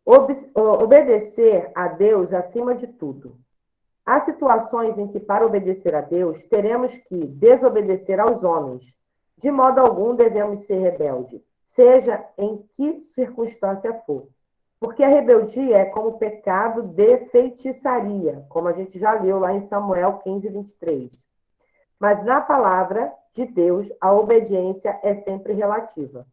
Obedecer a Deus acima de tudo. Há situações em que, para obedecer a Deus, teremos que desobedecer aos homens. De modo algum devemos ser rebeldes, seja em que circunstância for. Porque a rebeldia é como pecado de feitiçaria, como a gente já leu lá em Samuel 15, 23. Mas na palavra de Deus, a obediência é sempre relativa.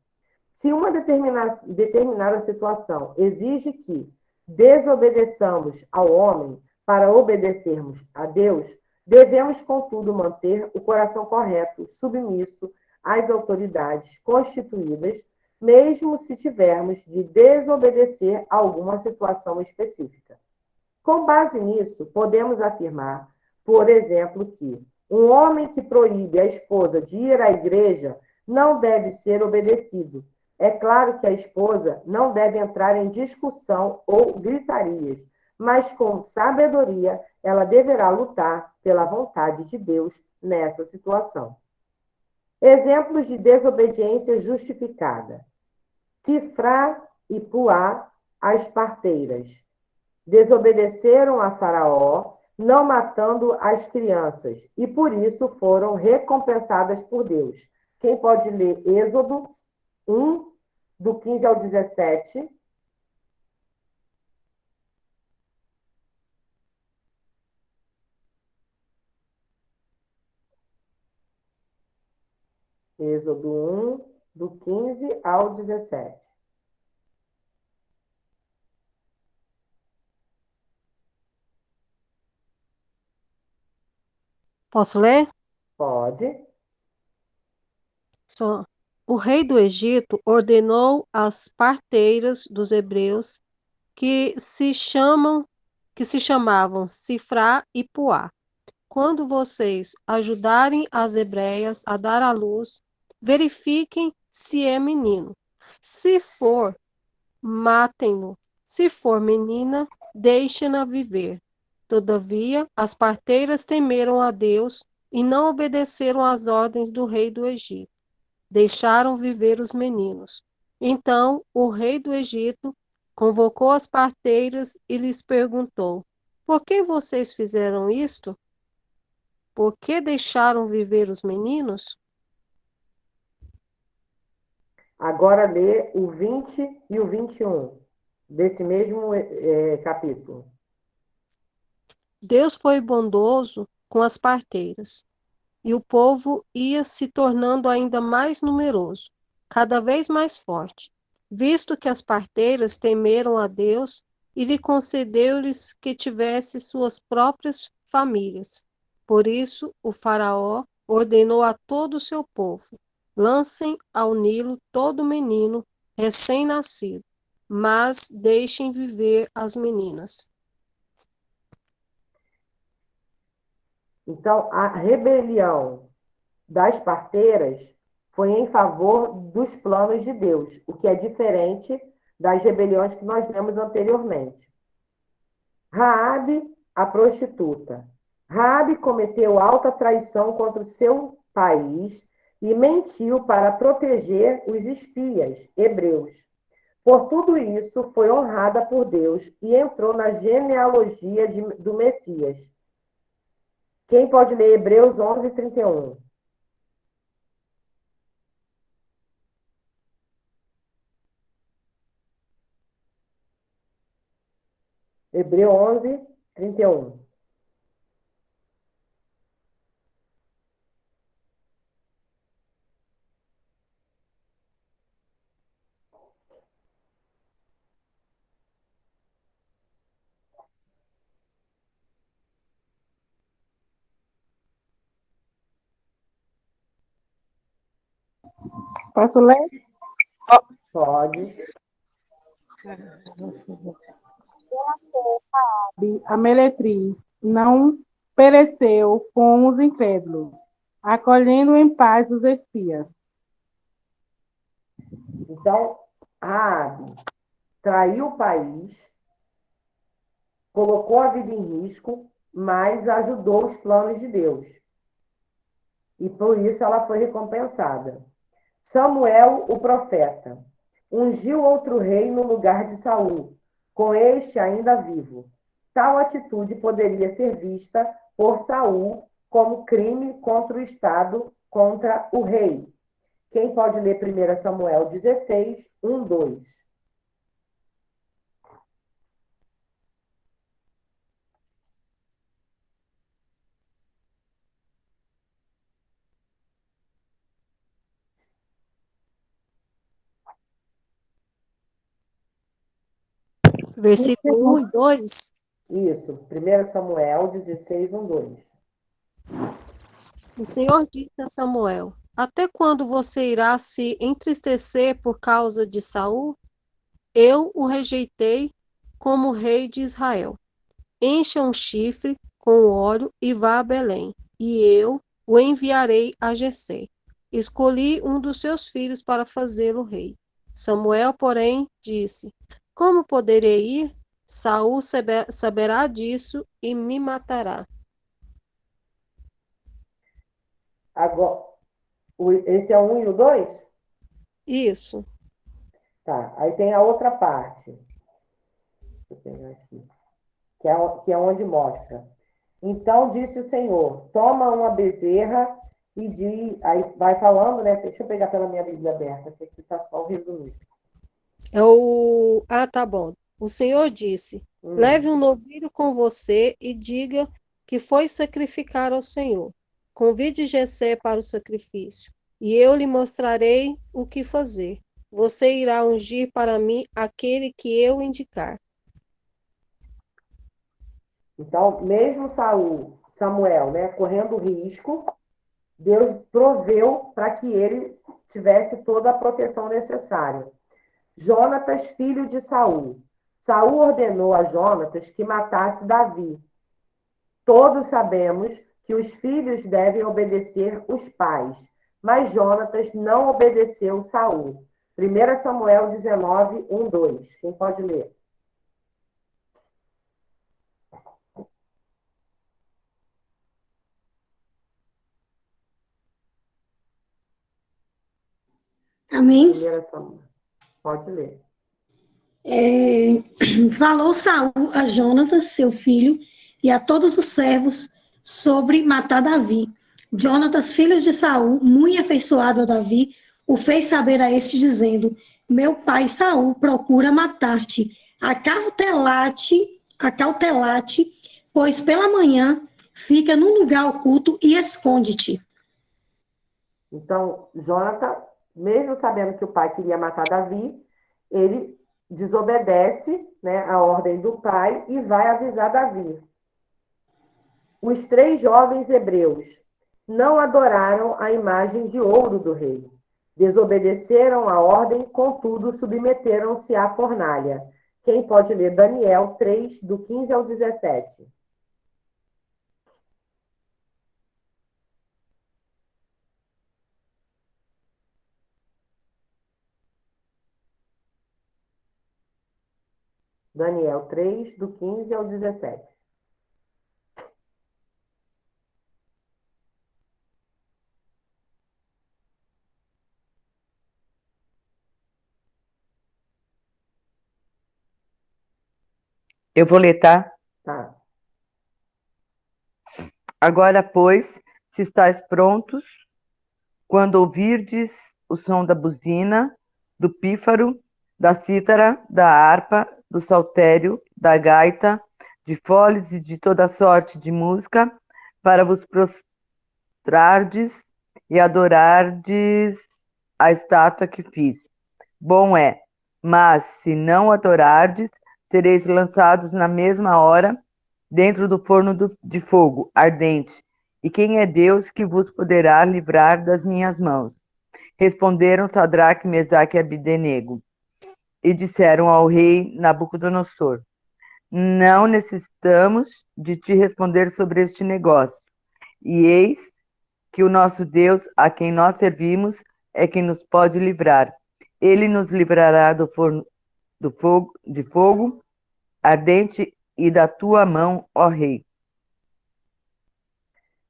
Se uma determinada situação exige que desobedeçamos ao homem para obedecermos a Deus, devemos, contudo, manter o coração correto, submisso às autoridades constituídas, mesmo se tivermos de desobedecer a alguma situação específica. Com base nisso, podemos afirmar, por exemplo, que um homem que proíbe a esposa de ir à igreja não deve ser obedecido. É claro que a esposa não deve entrar em discussão ou gritarias, mas com sabedoria ela deverá lutar pela vontade de Deus nessa situação. Exemplos de desobediência justificada. Sifrá e Puá, as parteiras, desobedeceram a Faraó, não matando as crianças, e por isso foram recompensadas por Deus. Quem pode ler Êxodo 1, do 15 ao 17? Êxodo 1, do 15 ao 17. Posso ler? Pode. O rei do Egito ordenou às parteiras dos hebreus que se chamavam Sifrá e Puá: quando vocês ajudarem as hebreias a dar à luz, verifiquem se é menino. Se for, matem-no. Se for menina, deixem-na viver. Todavia, as parteiras temeram a Deus e não obedeceram às ordens do rei do Egito. Deixaram viver os meninos. Então o rei do Egito convocou as parteiras e lhes perguntou: Por que vocês fizeram isto? Por que deixaram viver os meninos? Agora lê o 20 e o 21 desse mesmo capítulo. Deus foi bondoso com as parteiras, e o povo ia se tornando ainda mais numeroso, cada vez mais forte, visto que as parteiras temeram a Deus e lhe concedeu-lhes que tivesse suas próprias famílias. Por isso, o faraó ordenou a todo o seu povo: lancem ao Nilo todo menino recém-nascido, mas deixem viver as meninas. Então, a rebelião das parteiras foi em favor dos planos de Deus, o que é diferente das rebeliões que nós vemos anteriormente. Raabe, a prostituta. Raabe cometeu alta traição contra o seu país e mentiu para proteger os espias hebreus. Por tudo isso, foi honrada por Deus e entrou na genealogia do Messias. Quem pode ler Hebreus 11, 31? Hebreus 11, 31. Posso ler? Pode. A meretriz não pereceu com os incrédulos, acolhendo em paz os espias. Então, Raabe traiu o país, colocou a vida em risco, mas ajudou os planos de Deus. E por isso ela foi recompensada. Samuel, o profeta, ungiu outro rei no lugar de Saul, com este ainda vivo. Tal atitude poderia ser vista por Saul como crime contra o Estado, contra o rei. Quem pode ler 1 Samuel 16, 1, 2? Versículo 1 e 2. Isso, 1 Samuel 16, 1, 2. O Senhor disse a Samuel: Até quando você irá se entristecer por causa de Saul? Eu o rejeitei como rei de Israel. Encha um chifre com óleo e vá a Belém, e eu o enviarei a Jessé. Escolhi um dos seus filhos para fazê-lo rei. Samuel, porém, disse: Como poderei ir? Saul saberá disso e me matará. Agora, esse é o 1 e o 2? Isso. Tá, aí tem a outra parte. Deixa eu pegar aqui. Que é onde mostra. Então disse o Senhor: toma uma bezerra e diz. Aí vai falando, né? Deixa eu pegar pela minha Bíblia aberta, que aqui está só o resumido. Tá bom. O Senhor disse: Leve um novilho com você e diga que foi sacrificar ao Senhor. Convide Jessé para o sacrifício, e eu lhe mostrarei o que fazer. Você irá ungir para mim aquele que eu indicar. Então, mesmo Samuel, né, correndo risco, Deus proveu para que ele tivesse toda a proteção necessária. Jonatas, filho de Saul. Saul ordenou a Jonatas que matasse Davi. Todos sabemos que os filhos devem obedecer os pais, mas Jonatas não obedeceu Saul. 1 Samuel 19, 1, 2. Quem pode ler? Amém? 1 Samuel. Pode ler. Falou Saul a Jonatas, seu filho, e a todos os servos sobre matar Davi. Jonatas, filho de Saul, muito afeiçoado a Davi, o fez saber a este, dizendo: Meu pai Saul procura matar-te. Acautelate, pois pela manhã fica num lugar oculto e esconde-te. Então, Jonathan, mesmo sabendo que o pai queria matar Davi, ele desobedece, né, a ordem do pai e vai avisar Davi. Os 3 jovens hebreus não adoraram a imagem de ouro do rei. Desobedeceram a ordem, contudo, submeteram-se à fornalha. Quem pode ler Daniel 3, do 15 ao 17? Daniel 3, do 15 ao 17. Eu vou ler, tá? Tá. Agora, pois, se estáis prontos, quando ouvirdes o som da buzina, do pífaro, da cítara, da harpa, do saltério, da gaita, de foles e de toda sorte de música, para vos prostrardes e adorardes a estátua que fiz. Bom é, mas se não adorardes, sereis lançados na mesma hora dentro do forno de fogo ardente. E quem é Deus que vos poderá livrar das minhas mãos? Responderam Sadraque, Mesaque e Abdenego, e disseram ao rei Nabucodonosor: Não necessitamos de te responder sobre este negócio. E eis que o nosso Deus, a quem nós servimos, é quem nos pode livrar. Ele nos livrará do forno de fogo ardente e da tua mão, ó rei.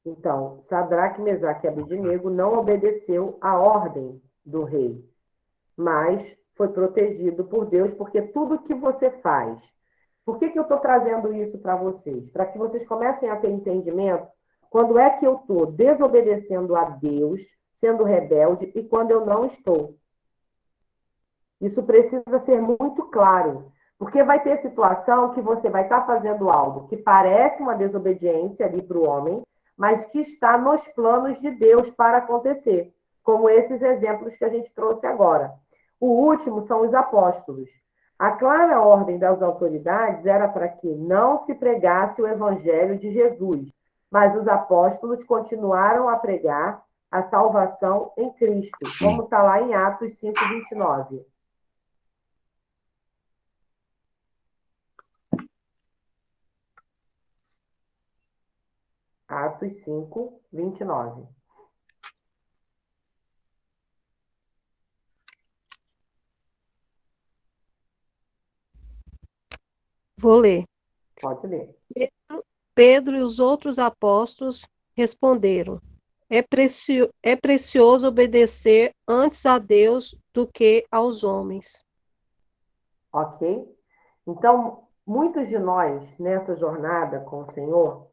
Então, Sadraque, Mesaque e Abednego não obedeceu à ordem do rei, mas foi protegido por Deus, porque tudo que você faz... Por que eu estou trazendo isso para vocês? Para que vocês comecem a ter entendimento quando é que eu estou desobedecendo a Deus, sendo rebelde, e quando eu não estou. Isso precisa ser muito claro, porque vai ter situação que você vai estar fazendo algo que parece uma desobediência ali para o homem, mas que está nos planos de Deus para acontecer, como esses exemplos que a gente trouxe agora. O último são os apóstolos. A clara ordem das autoridades era para que não se pregasse o evangelho de Jesus, mas os apóstolos continuaram a pregar a salvação em Cristo, como está lá em Atos 5:29. Atos 5:29. Vou ler. Pode ler. Pedro e os outros apóstolos responderam: é precioso obedecer antes a Deus do que aos homens. Ok? Então, muitos de nós, nessa jornada com o Senhor,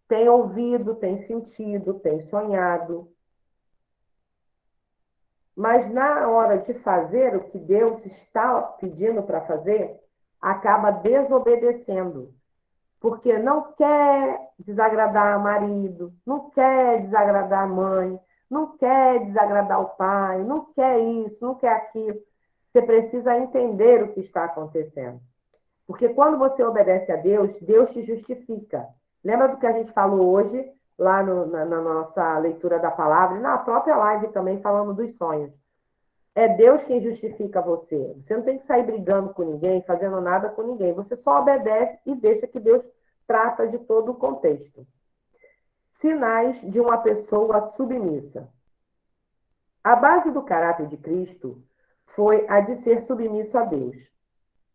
têm ouvido, têm sentido, têm sonhado. Mas na hora de fazer o que Deus está pedindo para fazer, acaba desobedecendo. Porque não quer desagradar o marido, não quer desagradar a mãe, não quer desagradar o pai, não quer isso, não quer aquilo. Você precisa entender o que está acontecendo. Porque quando você obedece a Deus, Deus te justifica. Lembra do que a gente falou hoje, lá na nossa leitura da palavra, e na própria live também, falando dos sonhos. É Deus quem justifica você. Você não tem que sair brigando com ninguém, fazendo nada com ninguém. Você só obedece e deixa que Deus trata de todo o contexto. Sinais de uma pessoa submissa. A base do caráter de Cristo foi a de ser submisso a Deus.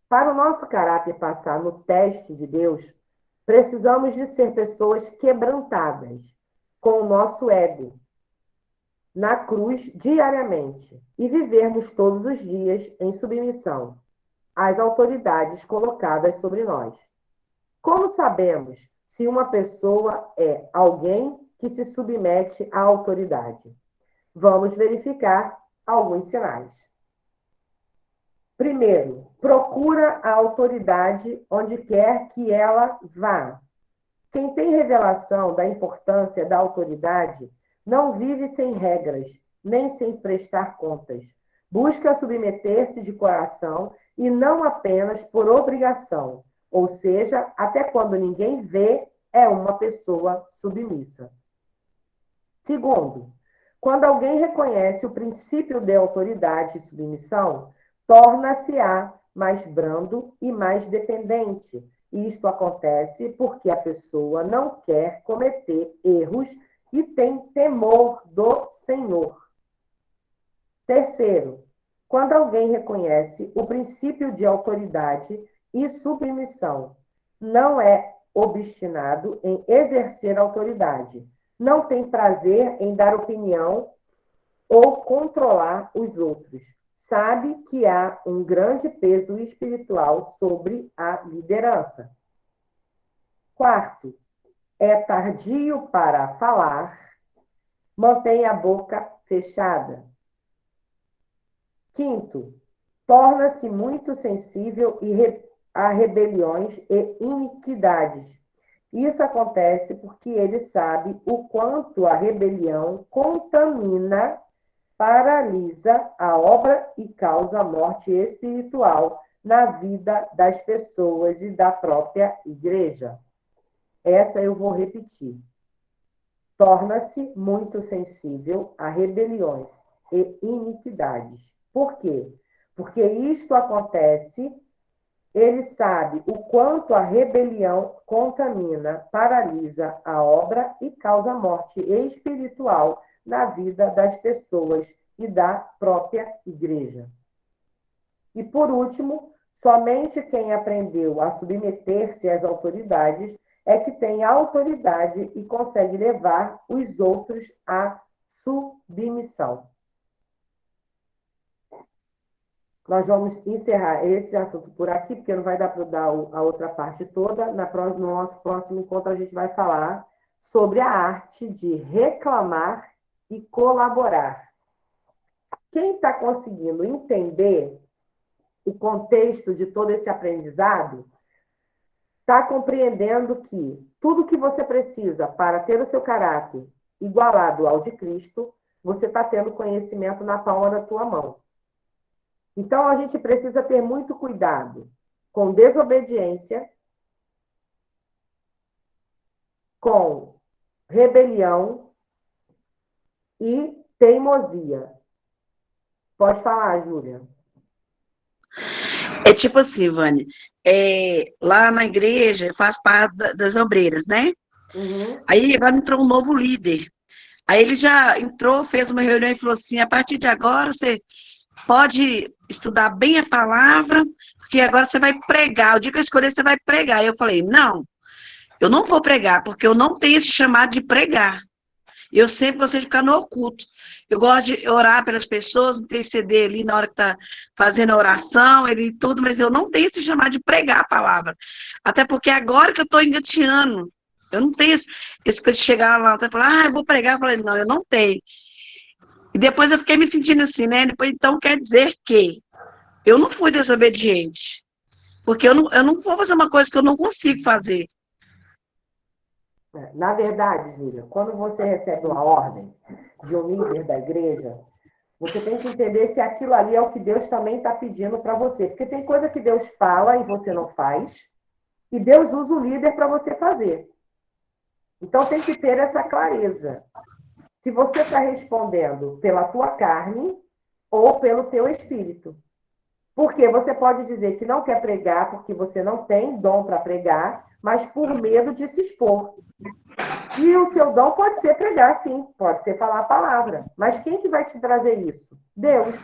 Para o nosso caráter passar no teste de Deus, precisamos de ser pessoas quebrantadas com o nosso ego. na cruz diariamente e vivermos todos os dias em submissão às autoridades colocadas sobre nós. Como sabemos se uma pessoa é alguém que se submete à autoridade? Vamos verificar alguns sinais. Primeiro, procura a autoridade onde quer que ela vá. Quem tem revelação da importância da autoridade não vive sem regras, nem sem prestar contas. Busca submeter-se de coração e não apenas por obrigação, ou seja, até quando ninguém vê, é uma pessoa submissa. Segundo, quando alguém reconhece o princípio de autoridade e submissão, torna-se-á mais brando e mais dependente. Isto acontece porque a pessoa não quer cometer erros e tem temor do Senhor. Terceiro, quando alguém reconhece o princípio de autoridade e submissão, não é obstinado em exercer autoridade, não tem prazer em dar opinião ou controlar os outros. Sabe que há um grande peso espiritual sobre a liderança. Quarto, é tardio para falar, mantém a boca fechada. Quinto, torna-se muito sensível a rebeliões e iniquidades. Isso acontece porque ele sabe o quanto a rebelião contamina, paralisa a obra e causa morte espiritual na vida das pessoas e da própria igreja. Essa eu vou repetir. Torna-se muito sensível a rebeliões e iniquidades. Por quê? Porque isto acontece, ele sabe o quanto a rebelião contamina, paralisa a obra e causa morte espiritual na vida das pessoas e da própria igreja. E, por último, somente quem aprendeu a submeter-se às autoridades é que tem autoridade e consegue levar os outros à submissão. Nós vamos encerrar esse assunto por aqui, porque não vai dar para dar a outra parte toda. No nosso próximo encontro, a gente vai falar sobre a arte de reclamar e colaborar. Quem está conseguindo entender o contexto de todo esse aprendizado está compreendendo que tudo que você precisa para ter o seu caráter igualado ao de Cristo, você está tendo conhecimento na palma da tua mão. Então, a gente precisa ter muito cuidado com desobediência, com rebelião e teimosia. Pode falar, Júlia. É tipo assim, Vânia, lá na igreja eu faço parte das obreiras, né? Uhum. Aí agora entrou um novo líder. Aí ele já entrou, fez uma reunião e falou assim, a partir de agora você pode estudar bem a palavra, porque agora você vai pregar. O dia que eu escolher, você vai pregar. Eu falei, não, eu não vou pregar, porque eu não tenho esse chamado de pregar. Eu sempre gostei de ficar no oculto. Eu gosto de orar pelas pessoas, interceder ali na hora que está fazendo a oração, ele tudo, mas eu não tenho esse chamado de pregar a palavra. Até porque agora que eu estou engateando, eu não tenho esse coisa de chegar lá e falar, eu vou pregar. Eu falei, não, eu não tenho. E depois eu fiquei me sentindo assim, né? Depois, então quer dizer que eu não fui desobediente. Porque eu não vou fazer uma coisa que eu não consigo fazer. Na verdade, Júlia, quando você recebe uma ordem de um líder da igreja, você tem que entender se aquilo ali é o que Deus também está pedindo para você. Porque tem coisa que Deus fala e você não faz, e Deus usa o líder para você fazer. Então tem que ter essa clareza. Se você está respondendo pela tua carne ou pelo teu espírito. Porque você pode dizer que não quer pregar porque você não tem dom para pregar, mas por medo de se expor. E o seu dom pode ser pregar, sim, pode ser falar a palavra. Mas quem que vai te trazer isso? Deus.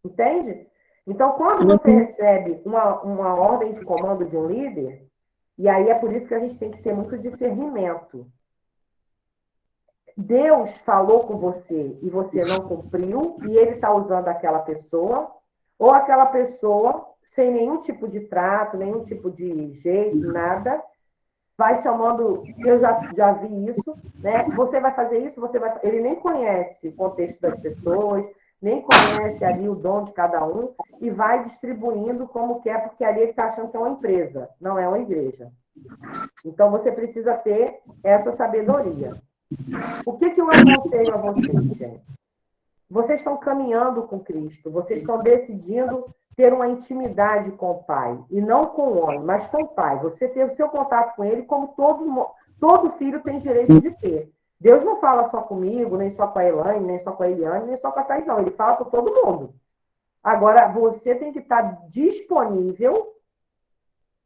Entende? Então, quando você recebe uma ordem de comando de um líder, e aí é por isso que a gente tem que ter muito discernimento. Deus falou com você e você não cumpriu, e ele está usando aquela pessoa, ou aquela pessoa, sem nenhum tipo de trato, nenhum tipo de jeito, nada, vai chamando, eu já vi isso, né? Você vai fazer isso, ele nem conhece o contexto das pessoas, nem conhece ali o dom de cada um, e vai distribuindo como quer, porque ali ele está achando que é uma empresa, não é uma igreja. Então, você precisa ter essa sabedoria. O que eu aconselho a vocês, gente? Vocês estão caminhando com Cristo, vocês estão decidindo ter uma intimidade com o Pai, e não com o homem, mas com o Pai. Você ter o seu contato com Ele, como todo filho tem direito de ter. Deus não fala só comigo, nem só com a Elaine, nem só com a Eliane, nem só com a Thais, não. Ele fala com todo mundo. Agora, você tem que estar disponível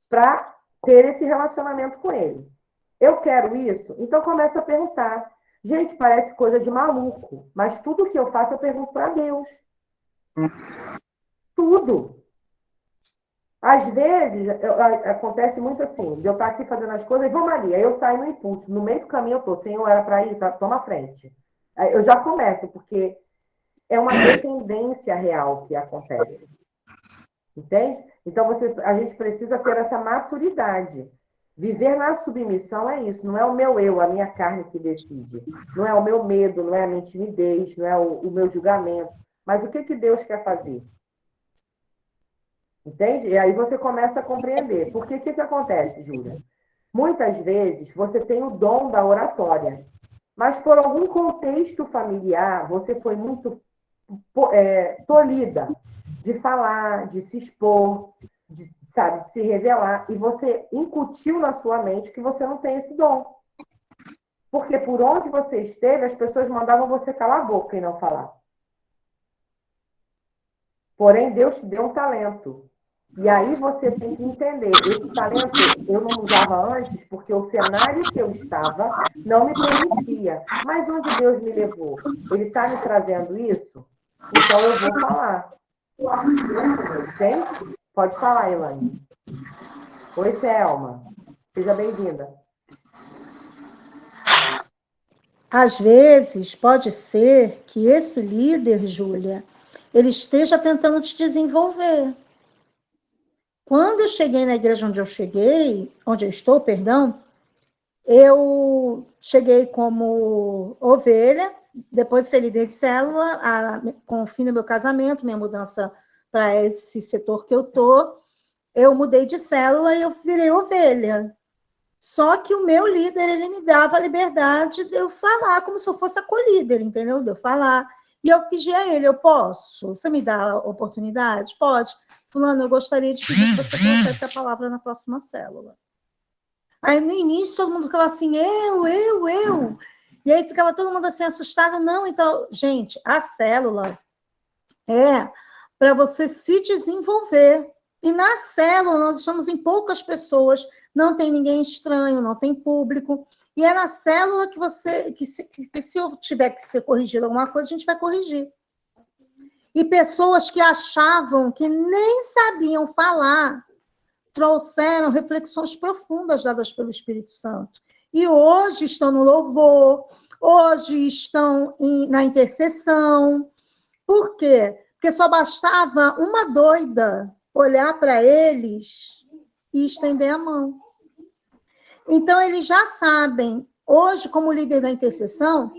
para ter esse relacionamento com Ele. Eu quero isso? Então começa a perguntar. Gente, parece coisa de maluco, mas tudo que eu faço eu pergunto para Deus. Tudo. Às vezes, acontece muito assim, de eu estar aqui fazendo as coisas, e vamos ali, aí eu saio no impulso, no meio do caminho eu estou, Senhor, era para ir, toma a frente. Aí eu já começo, porque é uma dependência real que acontece. Entende? Então, a gente precisa ter essa maturidade. Viver na submissão é isso, não é o meu eu, a minha carne que decide. Não é o meu medo, não é a minha timidez, não é o meu julgamento. Mas o que Deus quer fazer? Entende? E aí você começa a compreender. Porque o que acontece, Júlia? Muitas vezes você tem o dom da oratória, mas por algum contexto familiar, você foi muito tolhida de falar, de se expor, de se revelar, e você incutiu na sua mente que você não tem esse dom. Porque por onde você esteve, as pessoas mandavam você calar a boca e não falar. Porém, Deus te deu um talento. E aí você tem que entender, esse talento eu não usava antes porque o cenário que eu estava não me permitia. Mas onde Deus me levou? Ele está me trazendo isso? Então eu vou falar. Entende? Pode falar, Elaine. Oi, Selma. Seja bem-vinda. Às vezes, pode ser que esse líder, Júlia, ele esteja tentando te desenvolver. Quando eu cheguei na igreja onde eu estou, perdão, eu cheguei como ovelha, depois de ser líder de célula, com o fim do meu casamento, minha mudança para esse setor que eu estou, eu mudei de célula e eu virei ovelha. Só que o meu líder, ele me dava a liberdade de eu falar como se eu fosse a co-líder, entendeu? De eu falar. E eu pedi a ele, eu posso? Você me dá a oportunidade? Pode. Fulano, eu gostaria de pedir que você trouxesse a palavra na próxima célula. Aí, no início, todo mundo ficava assim, eu. E aí ficava todo mundo assim, assustado. Não, então, gente, a célula é para você se desenvolver. E na célula, nós estamos em poucas pessoas, não tem ninguém estranho, não tem público. E é na célula que se eu tiver que ser corrigido alguma coisa, a gente vai corrigir. E pessoas que achavam que nem sabiam falar, trouxeram reflexões profundas dadas pelo Espírito Santo. E hoje estão no louvor, hoje estão na intercessão. Por quê? Porque só bastava uma doida olhar para eles e estender a mão. Então, eles já sabem. Hoje, como líder da intercessão,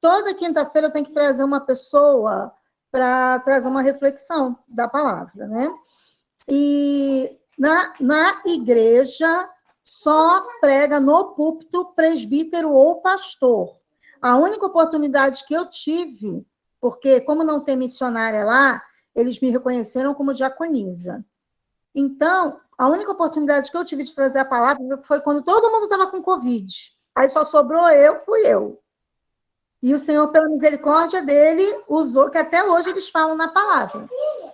toda quinta-feira eu tenho que trazer uma pessoa para trazer uma reflexão da palavra, né? E na igreja, só prega no púlpito presbítero ou pastor. A única oportunidade que eu tive, porque como não tem missionária lá, eles me reconheceram como diaconisa. Então, a única oportunidade que eu tive de trazer a palavra foi quando todo mundo estava com Covid. Aí só sobrou fui eu. E o Senhor, pela misericórdia dele, usou, que até hoje eles falam na palavra.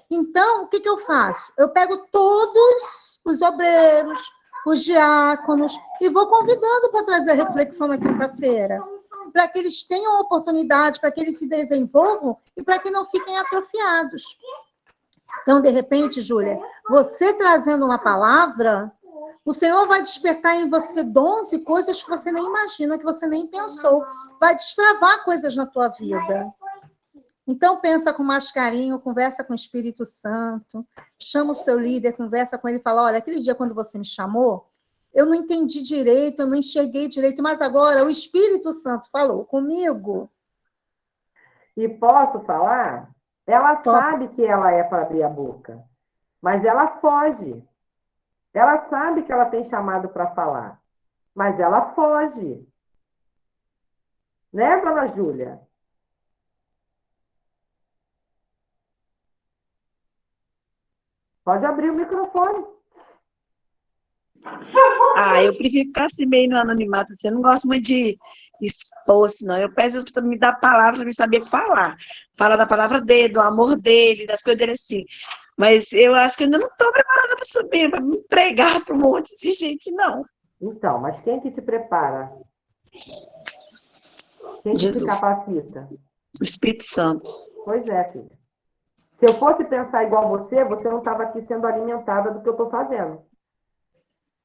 Então, o que eu faço? Eu pego todos os obreiros, os diáconos, e vou convidando para trazer a reflexão na quinta-feira, para que eles tenham oportunidade, para que eles se desenvolvam e para que não fiquem atrofiados. Então, de repente, Júlia, você trazendo uma palavra O Senhor vai despertar em você dons e coisas que você nem imagina, que você nem pensou. Vai destravar coisas na tua vida. Então, pensa com mais carinho, conversa com o Espírito Santo, chama o seu líder, conversa com ele e fala, olha, aquele dia quando você me chamou, eu não entendi direito, eu não enxerguei direito, mas agora o Espírito Santo falou comigo. E posso falar? Ela sabe que ela é para abrir a boca, mas ela foge. Ela sabe que ela tem chamado para falar, mas ela foge. Né, dona Júlia? Pode abrir o microfone. Eu prefiro ficar assim meio no anonimato, assim, eu não gosto muito de expor, não. Eu peço para me dar palavra, para me saber falar. Falar da palavra dele, do amor dele, das coisas dele assim. Mas eu acho que eu ainda não estou preparada para subir, para me pregar para um monte de gente, não. Então, mas quem que te prepara? Quem que te capacita? O Espírito Santo. Pois é, filha. Se eu fosse pensar igual você não estava aqui sendo alimentada do que eu estou fazendo.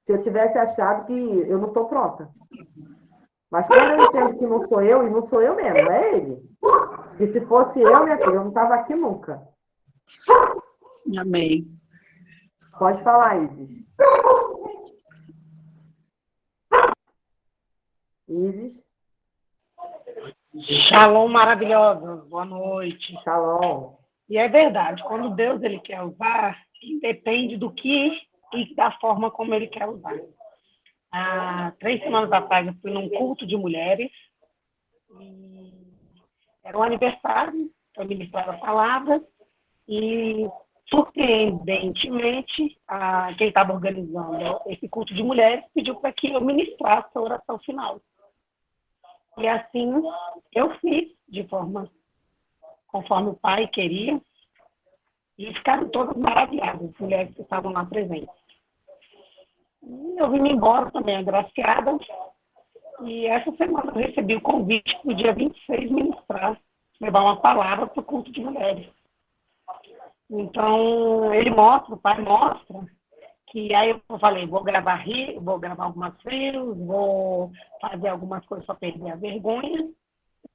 Se eu tivesse achado que eu não estou pronta. Mas quando eu entendo que não sou eu, e não sou eu mesmo, é ele. E se fosse eu, minha filha, eu não estava aqui nunca. Amém. Pode falar, Isis. Isis. Shalom maravilhosa, boa noite. Shalom. E é verdade, quando Deus ele quer usar, depende do que e da forma como ele quer usar. Há 3 semanas atrás eu fui num culto de mulheres, e era um aniversário, eu ministrava a palavra, e surpreendentemente, quem estava organizando esse culto de mulheres pediu para que eu ministrasse a oração final. E assim eu fiz, de forma conforme o pai queria, e ficaram todas maravilhadas, as mulheres que estavam lá presentes. E eu vim embora também, agraciada, e essa semana eu recebi o convite para o dia 26 ministrar, levar uma palavra para o culto de mulheres. Então, o pai mostra, que aí eu falei, vou gravar algumas reels, vou fazer algumas coisas para perder a vergonha.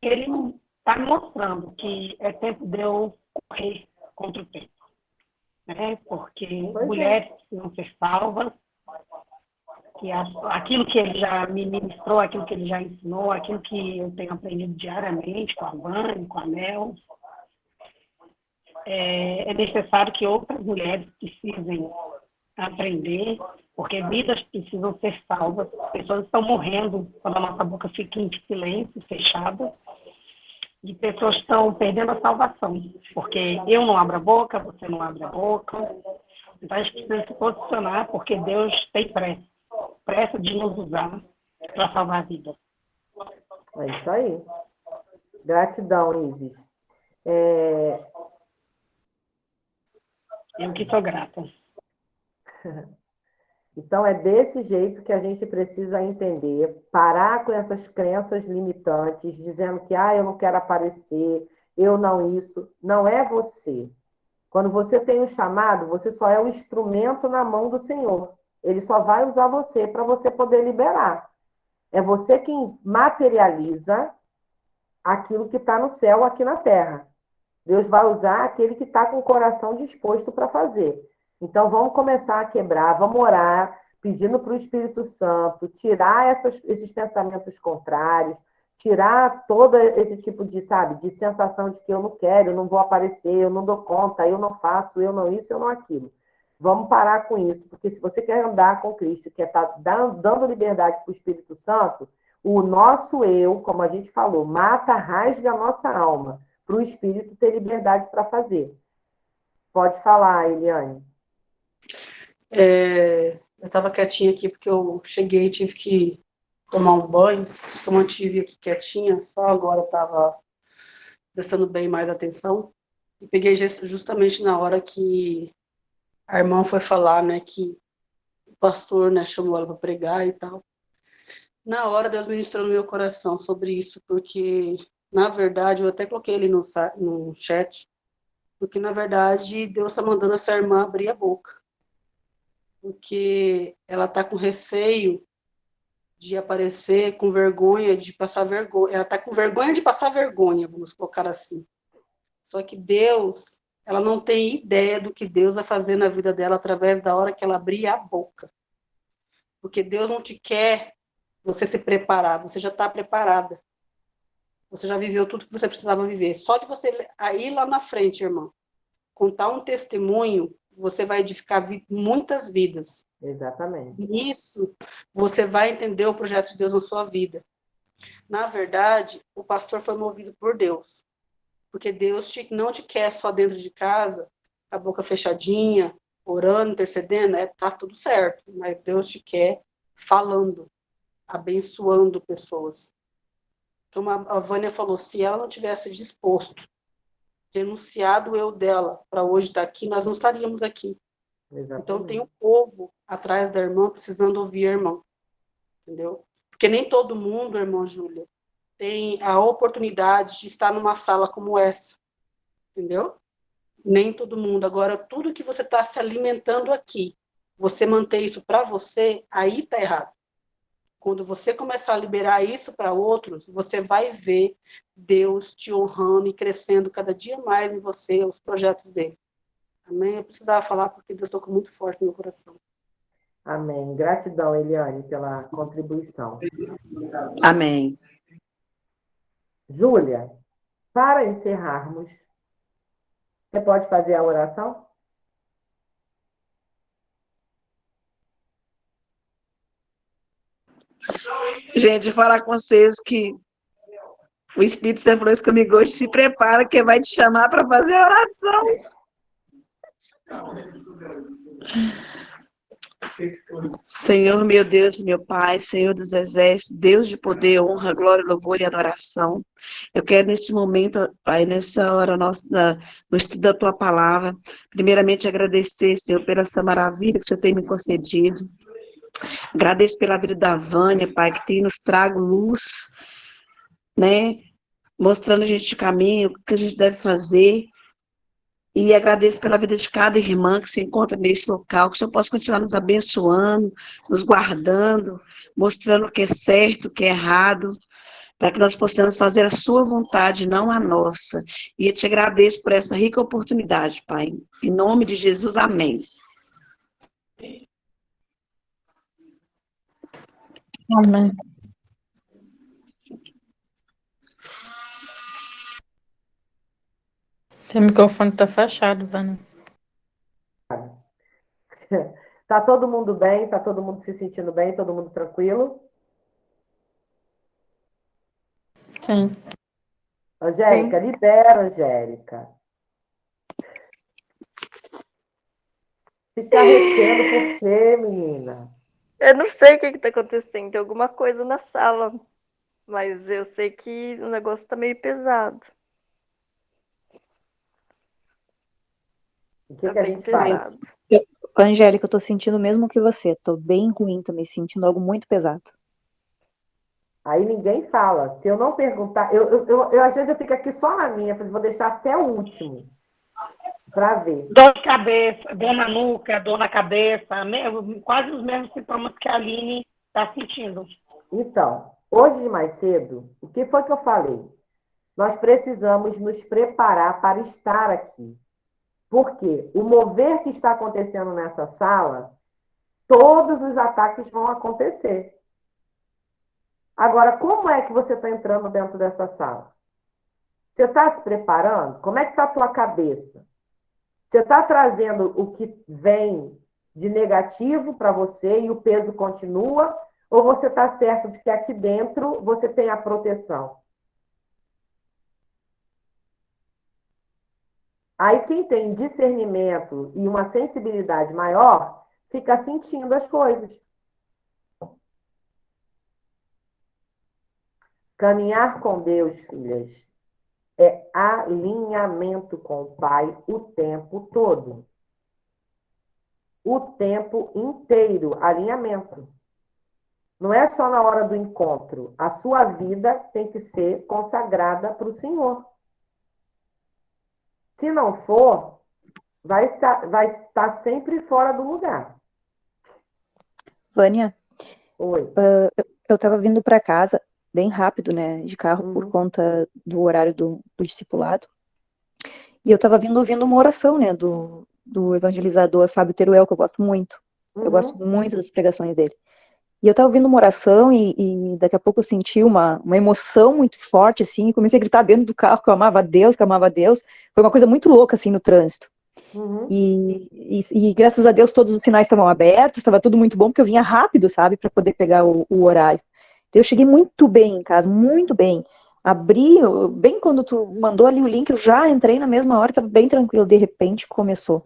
Ele está me mostrando que é tempo de eu correr contra o tempo. Né? Porque mulheres precisam ser salvas, que aquilo que ele já me ministrou, aquilo que ele já ensinou, aquilo que eu tenho aprendido diariamente com a Vânia, com a Mel, é necessário que outras mulheres precisem aprender, porque vidas precisam ser salvas, pessoas estão morrendo quando a nossa boca fica em silêncio, fechada, e pessoas estão perdendo a salvação, porque eu não abro a boca, você não abre a boca, então a gente precisa se posicionar, porque Deus tem pressa de nos usar para salvar a vida. É isso aí. Gratidão, Isis. Eu que sou grata. Então, é desse jeito que a gente precisa entender, parar com essas crenças limitantes, dizendo que, eu não quero aparecer, eu não isso. Não é você. Quando você tem um chamado, você só é um instrumento na mão do Senhor. Ele só vai usar você para você poder liberar. É você quem materializa aquilo que está no céu aqui na terra. Deus vai usar aquele que está com o coração disposto para fazer. Então, vamos começar a quebrar, vamos orar, pedindo para o Espírito Santo tirar esses pensamentos contrários, tirar todo esse tipo de sensação de que eu não quero, eu não vou aparecer, eu não dou conta, eu não faço, eu não isso, eu não aquilo. Vamos parar com isso, porque se você quer andar com Cristo, quer estar dando liberdade para o Espírito Santo, o nosso eu, como a gente falou, mata, rasga a nossa alma, para o Espírito ter liberdade para fazer. Pode falar, Eliane. Eu estava quietinha aqui porque eu cheguei e tive que tomar um banho. Eu mantive aqui quietinha, só agora estava prestando bem mais atenção. E peguei justamente na hora que a irmã foi falar, né, que o pastor, né, chamou ela para pregar e tal. Na hora, Deus ministrou no meu coração sobre isso, porque, na verdade, eu até coloquei ele no chat, porque, na verdade, Deus está mandando essa irmã abrir a boca. porque ela está com receio de aparecer, com vergonha de passar vergonha. Ela está com vergonha de passar vergonha, vamos colocar assim. Só que Deus, ela não tem ideia do que Deus vai fazer na vida dela através da hora que ela abrir a boca. Porque Deus não te quer você se preparar, você já está preparada. Você já viveu tudo que você precisava viver. Só de você ir lá na frente, irmão, contar um testemunho, você vai edificar muitas vidas. Exatamente. Nisso, você vai entender o projeto de Deus na sua vida. Na verdade, o pastor foi movido por Deus. Porque Deus não te quer só dentro de casa, a boca fechadinha, orando, intercedendo, tá tudo certo. Mas Deus te quer falando, abençoando pessoas. Como a Vânia falou, se ela não tivesse disposto, renunciado o eu dela para hoje estar aqui, nós não estaríamos aqui. Exatamente. Então tem um povo atrás da irmã precisando ouvir a irmã. Entendeu? Porque nem todo mundo, irmã Júlia, tem a oportunidade de estar numa sala como essa, entendeu? Nem todo mundo. Agora, tudo que você está se alimentando aqui, você manter isso para você, aí está errado. Quando você começar a liberar isso para outros, você vai ver Deus te honrando e crescendo cada dia mais em você, os projetos dele. Amém? Eu precisava falar porque Deus tocou muito forte no meu coração. Amém. Gratidão, Eliane, pela contribuição. Amém. Júlia, para encerrarmos, você pode fazer a oração? Gente, falar com vocês que o Espírito Santo falou isso comigo hoje, se prepara que vai te chamar para fazer a oração. Senhor, meu Deus, meu Pai, Senhor dos Exércitos, Deus de poder, honra, glória, louvor e adoração. Eu quero nesse momento, Pai, nessa hora nossa, no estudo da Tua Palavra, primeiramente agradecer, Senhor, pela essa maravilha que o Senhor tem me concedido. Agradeço pela vida da Vânia, Pai, que tem nos trago luz, né? Mostrando a gente o caminho, o que a gente deve fazer. E agradeço pela vida de cada irmã que se encontra nesse local, que o Senhor possa continuar nos abençoando, nos guardando, mostrando o que é certo, o que é errado, para que nós possamos fazer a sua vontade, não a nossa. E eu te agradeço por essa rica oportunidade, Pai. Em nome de Jesus, amém. Amém. Seu microfone está fechado, Vânia. Tá todo mundo bem? Tá todo mundo se sentindo bem? Todo mundo tranquilo? Sim. Angélica, libera, Angélica. Se tá arrependendo por quê, menina? Eu não sei o que está acontecendo, tem alguma coisa na sala, mas eu sei que o negócio está meio pesado. O que a gente faz? Angélica, eu tô sentindo o mesmo que você. Tô bem ruim também, sentindo algo muito pesado. Aí ninguém fala. Se eu não perguntar, às vezes eu fico aqui só na minha, vou deixar até o último para ver. Dor de cabeça, dor na nuca, dor na cabeça, quase os mesmos sintomas que a Aline está sentindo. Então, hoje de mais cedo, o que foi que eu falei? Nós precisamos nos preparar para estar aqui. Porque o mover que está acontecendo nessa sala, todos os ataques vão acontecer. Agora, como é que você está entrando dentro dessa sala? Você está se preparando? Como é que está a tua cabeça? Você está trazendo o que vem de negativo para você e o peso continua? Ou você está certo de que aqui dentro você tem a proteção? Aí quem tem discernimento e uma sensibilidade maior, fica sentindo as coisas. Caminhar com Deus, filhas, é alinhamento com o Pai o tempo todo. O tempo inteiro, alinhamento. Não é só na hora do encontro. A sua vida tem que ser consagrada para o Senhor. Se não for, vai estar sempre fora do lugar. Vânia, Oi. eu estava vindo para casa bem rápido, né, de carro, por conta do horário do discipulado. E eu estava vindo ouvindo uma oração, né, do evangelizador Fábio Teruel, que eu gosto muito. Eu gosto muito das pregações dele. E eu estava ouvindo uma oração e daqui a pouco eu senti uma emoção muito forte, assim, e comecei a gritar dentro do carro que eu amava Deus, que eu amava Deus. Foi uma coisa muito louca, assim, no trânsito. E graças a Deus todos os sinais estavam abertos, estava tudo muito bom, porque eu vinha rápido, sabe, para poder pegar o horário. Então eu cheguei muito bem em casa, muito bem. Abri, bem quando tu mandou ali o link, eu já entrei na mesma hora, estava bem tranquilo. De repente começou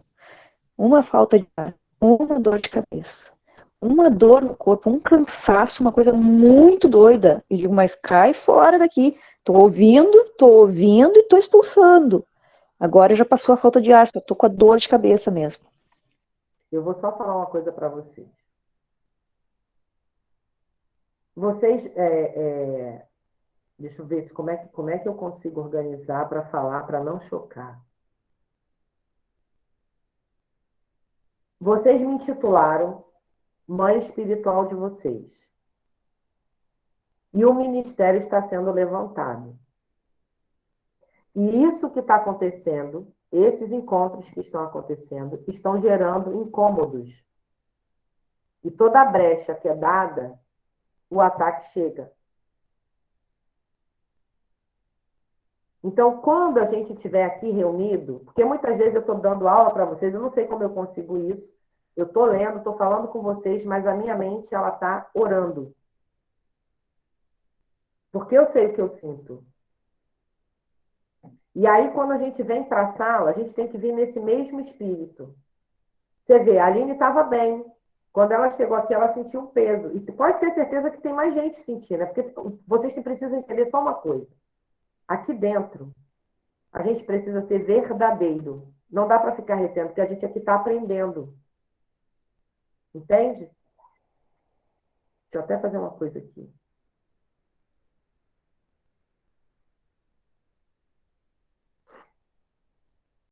uma falta de ar, uma dor de cabeça, uma dor no corpo, um cansaço, uma coisa muito doida. E digo, mas cai fora daqui. Tô ouvindo e tô expulsando. Agora já passou a falta de ar, só tô com a dor de cabeça mesmo. Eu vou só falar uma coisa para vocês. Vocês, deixa eu ver como é que eu consigo organizar para falar, para não chocar. Vocês me intitularam mãe espiritual de vocês. E o ministério está sendo levantado. E isso que está acontecendo, esses encontros que estão acontecendo, estão gerando incômodos. E toda brecha que é dada, o ataque chega. Então, quando a gente estiver aqui reunido, porque muitas vezes eu estou dando aula para vocês, eu não sei como eu consigo isso, eu estou lendo, estou falando com vocês, mas a minha mente ela está orando. Porque eu sei o que eu sinto. E aí, quando a gente vem para a sala, a gente tem que vir nesse mesmo espírito. Você vê, a Aline estava bem. Quando ela chegou aqui, ela sentiu um peso. E pode ter certeza que tem mais gente sentindo, né? Porque vocês precisam entender só uma coisa. Aqui dentro, a gente precisa ser verdadeiro. Não dá para ficar retendo, porque a gente aqui está aprendendo. Entende? Deixa eu até fazer uma coisa aqui.